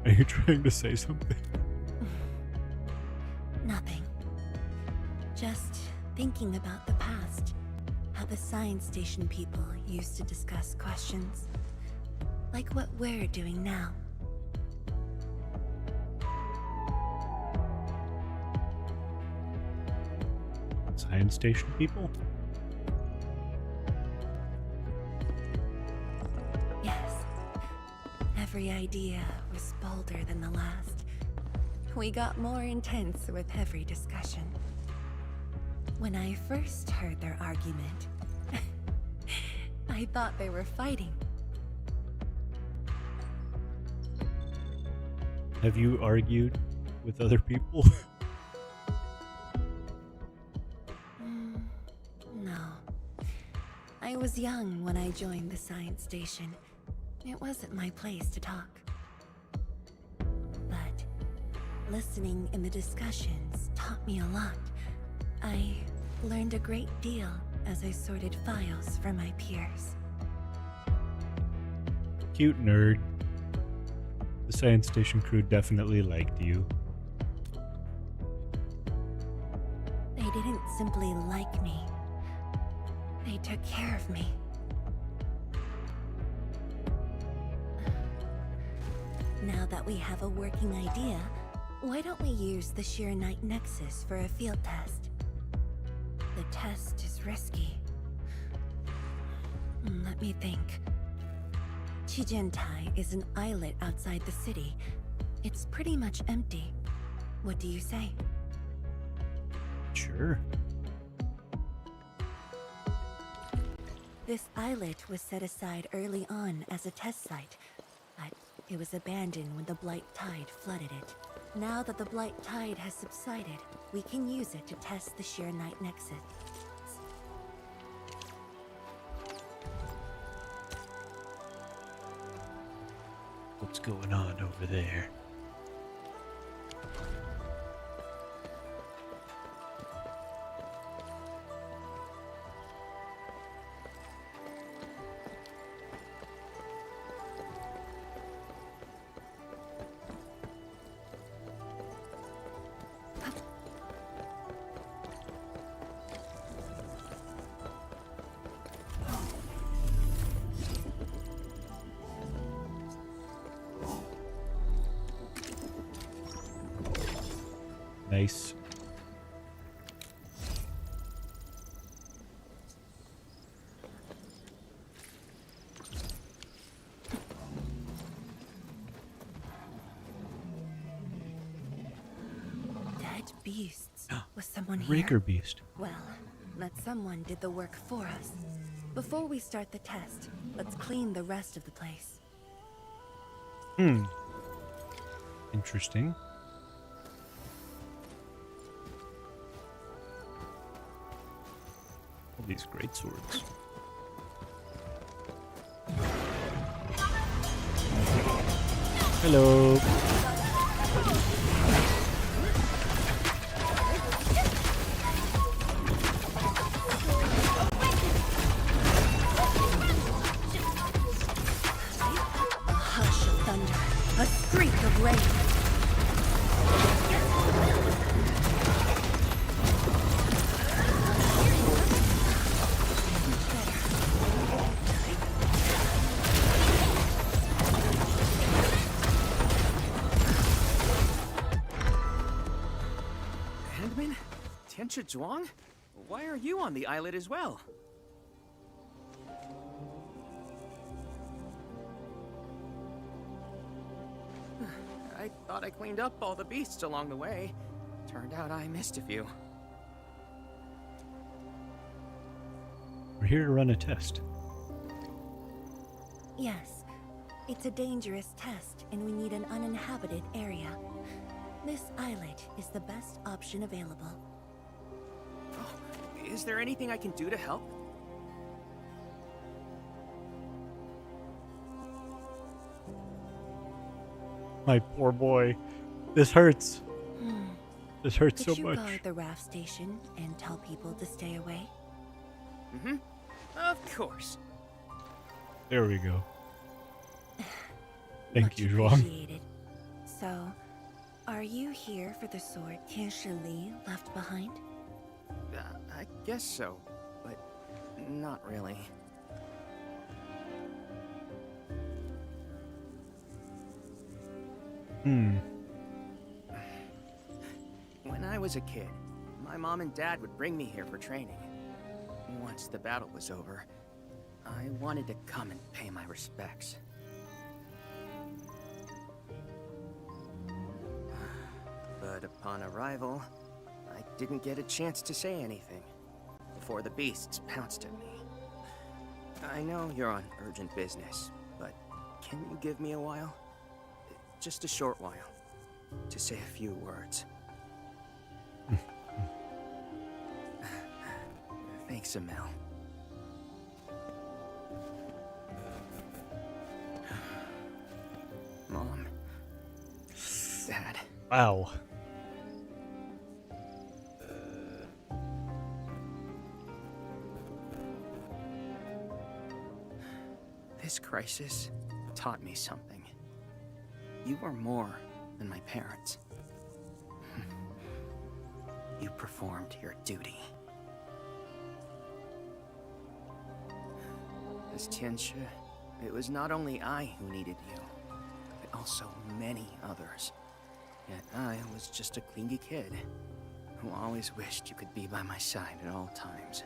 Are you trying to say something? Nothing. Just thinking about the past. How the science station people used to discuss questions. Like what we're doing now. Science station people? Yes. Every idea was bolder than the last. We got more intense with every discussion. When I first heard their argument, I thought they were fighting. Have you argued with other people? No. I was young when I joined the science station. It wasn't my place to talk. But listening in the discussions taught me a lot. I learned a great deal as I sorted files for my peers. Cute nerd. The science station crew definitely liked you. They didn't simply like me. They took care of me. Now that we have a working idea, why don't we use the sheer night nexus for a field test? The test is risky. Let me think. Chijentai is an islet outside the city. It's pretty much empty. What do you say? Sure. This islet was set aside early on as a test site, but it was abandoned when the Blight Tide flooded it. Now that the Blight Tide has subsided, we can use it to test the sheer night nexus. What's going on over there? Nice. Dead beasts. Was someone here? Raker beast. Well, that someone did the work for us. Before we start the test, let's clean the rest of the place. Interesting. All these great swords. Hello. A hush of thunder, a streak of rain. Handman? Tianchi Zhuang? Why are you on the islet as well? I thought I cleaned up all the beasts along the way. Turned out I missed a few. We're here to run a test. Yes, it's a dangerous test, and we need an uninhabited area. This islet is the best option available. Oh, is there anything I can do to help? My poor boy. This hurts. This hurts so Could you much. guard the raft station and tell people to stay away? Mm-hmm. Of course. There we go. Thank Much you, Zhuang. appreciated. So, are you here for the sword Tianchi Li left behind? I guess so, but not really. When I was a kid, my mom and dad would bring me here for training. Once the battle was over, I wanted to come and pay my respects. But upon arrival, I didn't get a chance to say anything before the beasts pounced at me. I know you're on urgent business, but can you give me a while? Just a short while, to say a few words. Thanks, Emil. Mom. Dad. Wow. This crisis taught me something. You are more than my parents. You performed your duty. As Tianchi, it was not only I who needed you, but also many others. Yet I was just a clingy kid who always wished you could be by my side at all times.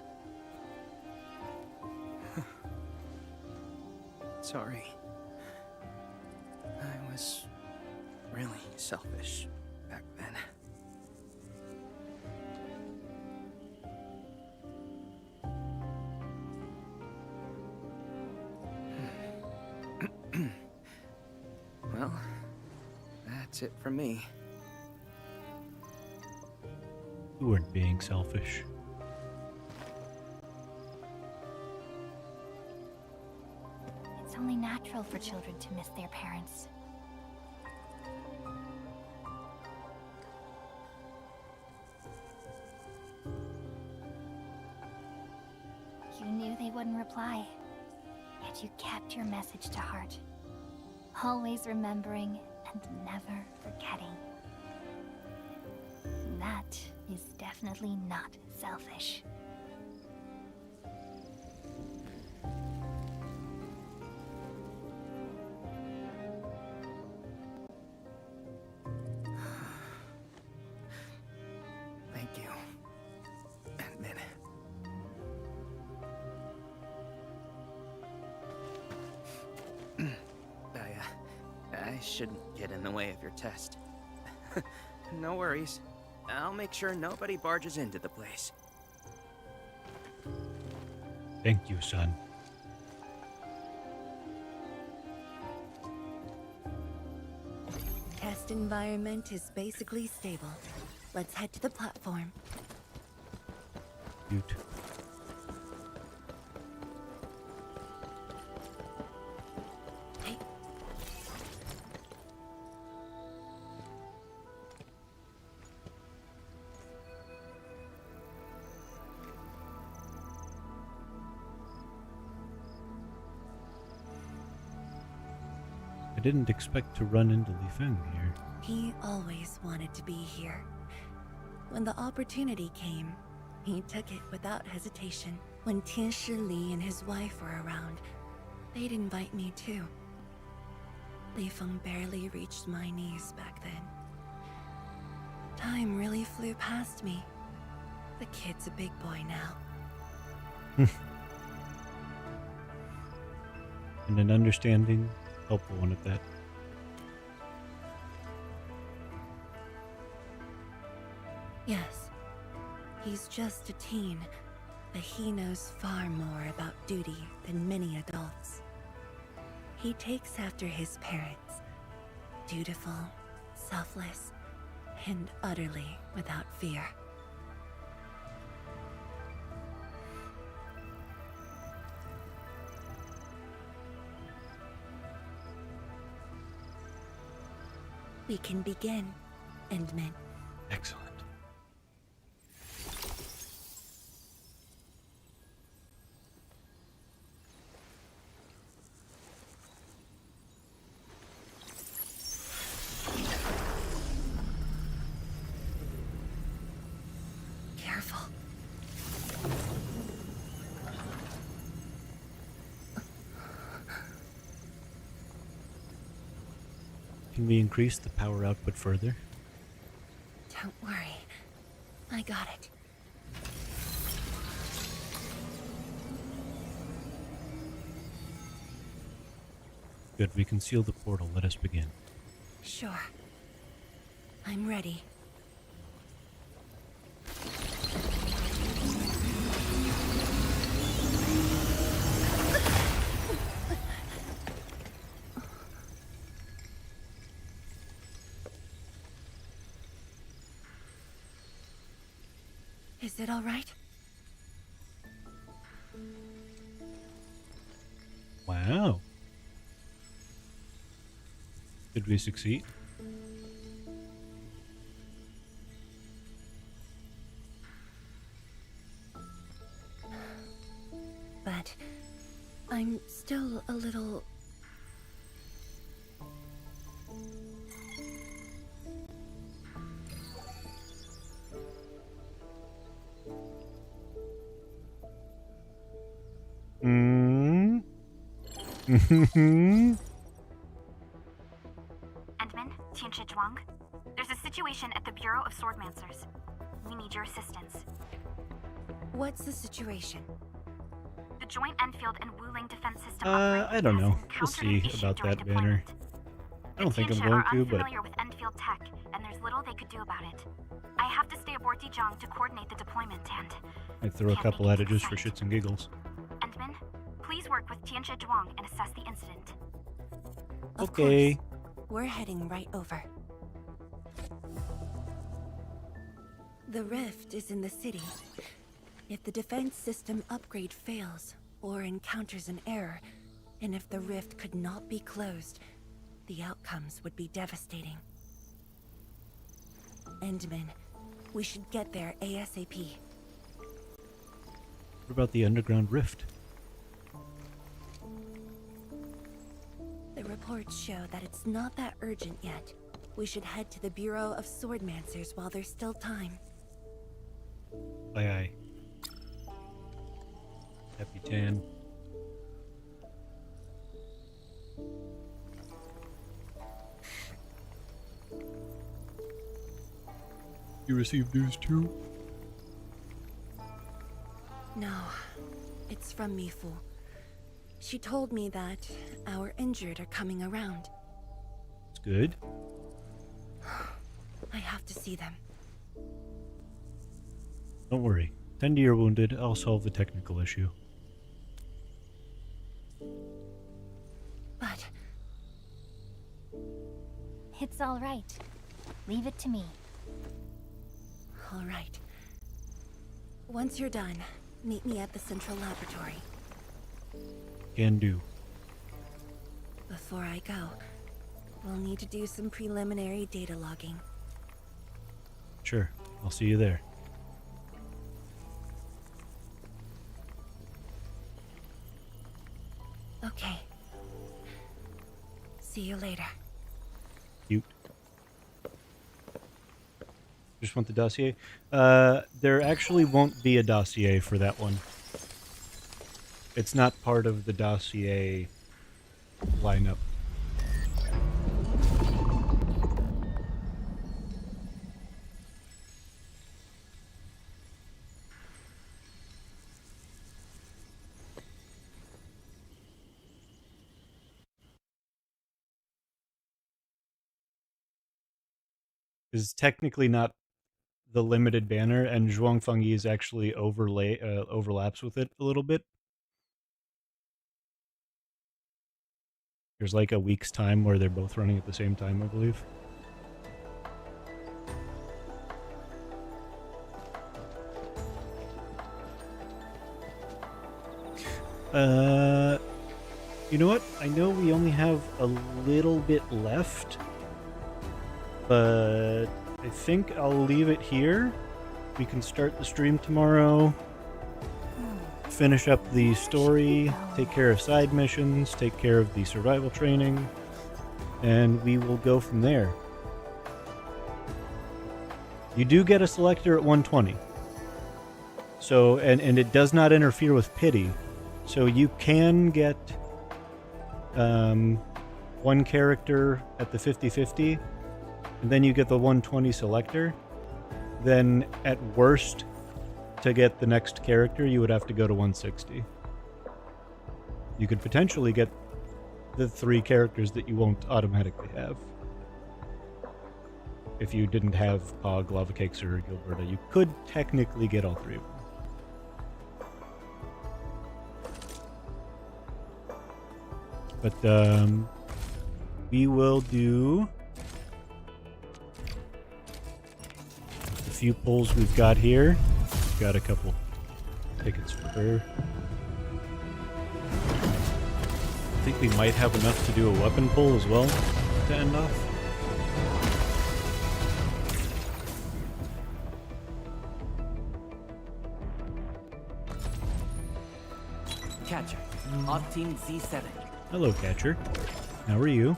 Sorry. I was really selfish back then. Well, that's it from me. You weren't being selfish. It's only natural for children to miss their parents. You knew they wouldn't reply, yet you kept your message to heart. Always remembering and never forgetting. That is definitely not selfish. you, admin. I shouldn't get in the way of your test. No worries. I'll make sure nobody barges into the place. Thank you, son. Test environment is basically stable. Let's head to the platform. Cute. Hey. I didn't expect to run into Li Feng here. He always wanted to be here. When the opportunity came, he took it without hesitation. When Tianshi Li and his wife were around, they'd invite me too. Li Feng barely reached my knees back then. Time really flew past me. The kid's a big boy now. And an understanding, helpful one at that. Yes, he's just a teen, but he knows far more about duty than many adults. He takes after his parents, dutiful, selfless, and utterly without fear. We can begin, Endman. Excellent. Careful. Can we increase the power output further? Don't worry. I got it. Good, we can seal the portal. Let us begin. Sure. I'm ready. Is it all right? Wow. Did we succeed? But I'm still a little... Endman, Tianshi Zhuang, there's a situation at the Bureau of Swordmancers. We need your assistance. What's the situation? The joint Enfield and Wuling defense system upgrade I don't know. has We'll encountered an see issue about during that banner. I don't think I'm Tianshi going are to, but unfamiliar with Enfield tech, and there's little they could do about it. I have to stay aboard Dijiang to coordinate the deployment, and I throw a couple at it just for shits and giggles. Endman, please work with Tianshi Zhuang and assess the incident. Of Okay. course. We're heading right over. The rift is in the city. If the defense system upgrade fails, or encounters an error, and if the rift could not be closed, the outcomes would be devastating. Endman, we should get there ASAP. What about the underground rift? The reports show that it's not that urgent yet. We should head to the Bureau of Swordmancers while there's still time. Aye aye. Capitan. You received news too? No, it's from Mifu. She told me that our injured are coming around. It's good. I have to see them. Don't worry. Tend to your wounded. I'll solve the technical issue. But... It's all right. Leave it to me. All right. Once you're done, meet me at the central laboratory. Can do. Before I go, we'll need to do some preliminary data logging. Sure. I'll see you there. Okay. See you later. Cute. Just want the dossier? There actually won't be a dossier for that one. It's not part of the dossier lineup. Is technically not the limited banner, and Zhuangfengyi is actually overlaps with it a little bit. There's like a week's time where they're both running at the same time, I believe. You know what? I know we only have a little bit left, but I think I'll leave it here. We can start the stream tomorrow, finish up the story, take care of side missions, take care of the survival training, and we will go from there. You do get a selector at 120. So, and it does not interfere with pity. So you can get one character at the 50-50, and then you get the 120 selector. Then at worst, to get the next character, you would have to go to 160. You could potentially get the 3 characters that you won't automatically have. If you didn't have Pog, Lava Cakes, or Gilberta, you could technically get all 3 of them. But we will do the few pulls we've got here. We've got a couple tickets for her. I think we might have enough to do a weapon pull as well to end off. Catcher, off team Z7. Hello, Catcher. How are you?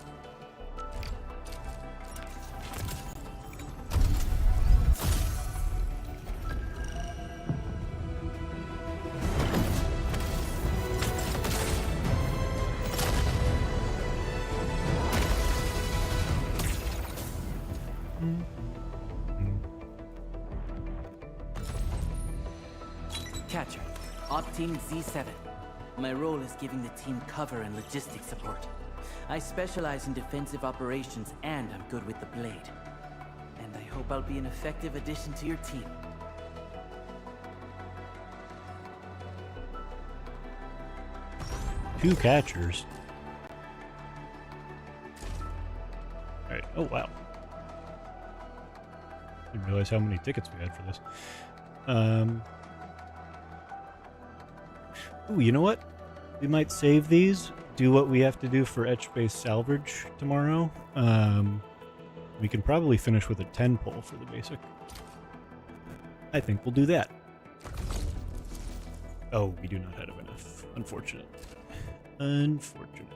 Catcher, off team Z7. My role is giving the team cover and logistics support. I specialize in defensive operations and I'm good with the blade. And I hope I'll be an effective addition to your team. Two catchers. Alright, oh wow. Didn't realize how many tickets we had for this. Ooh, you know what? We might save these, do what we have to do for etch-based salvage tomorrow. We can probably finish with a 10 pull for the basic. I think we'll do that. Oh, we do not have enough. Unfortunate. Unfortunate.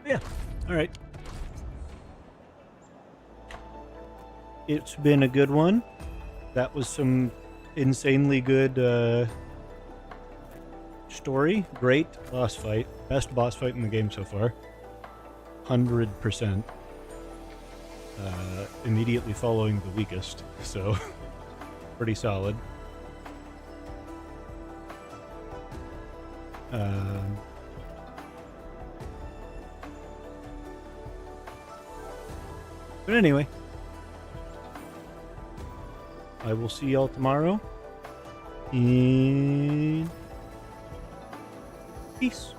Yeah, alright. It's been a good one. That was some insanely good story. Great boss fight. Best boss fight in the game so far. 100%. Immediately following the weakest. So pretty solid. But anyway, I will see y'all tomorrow. And peace.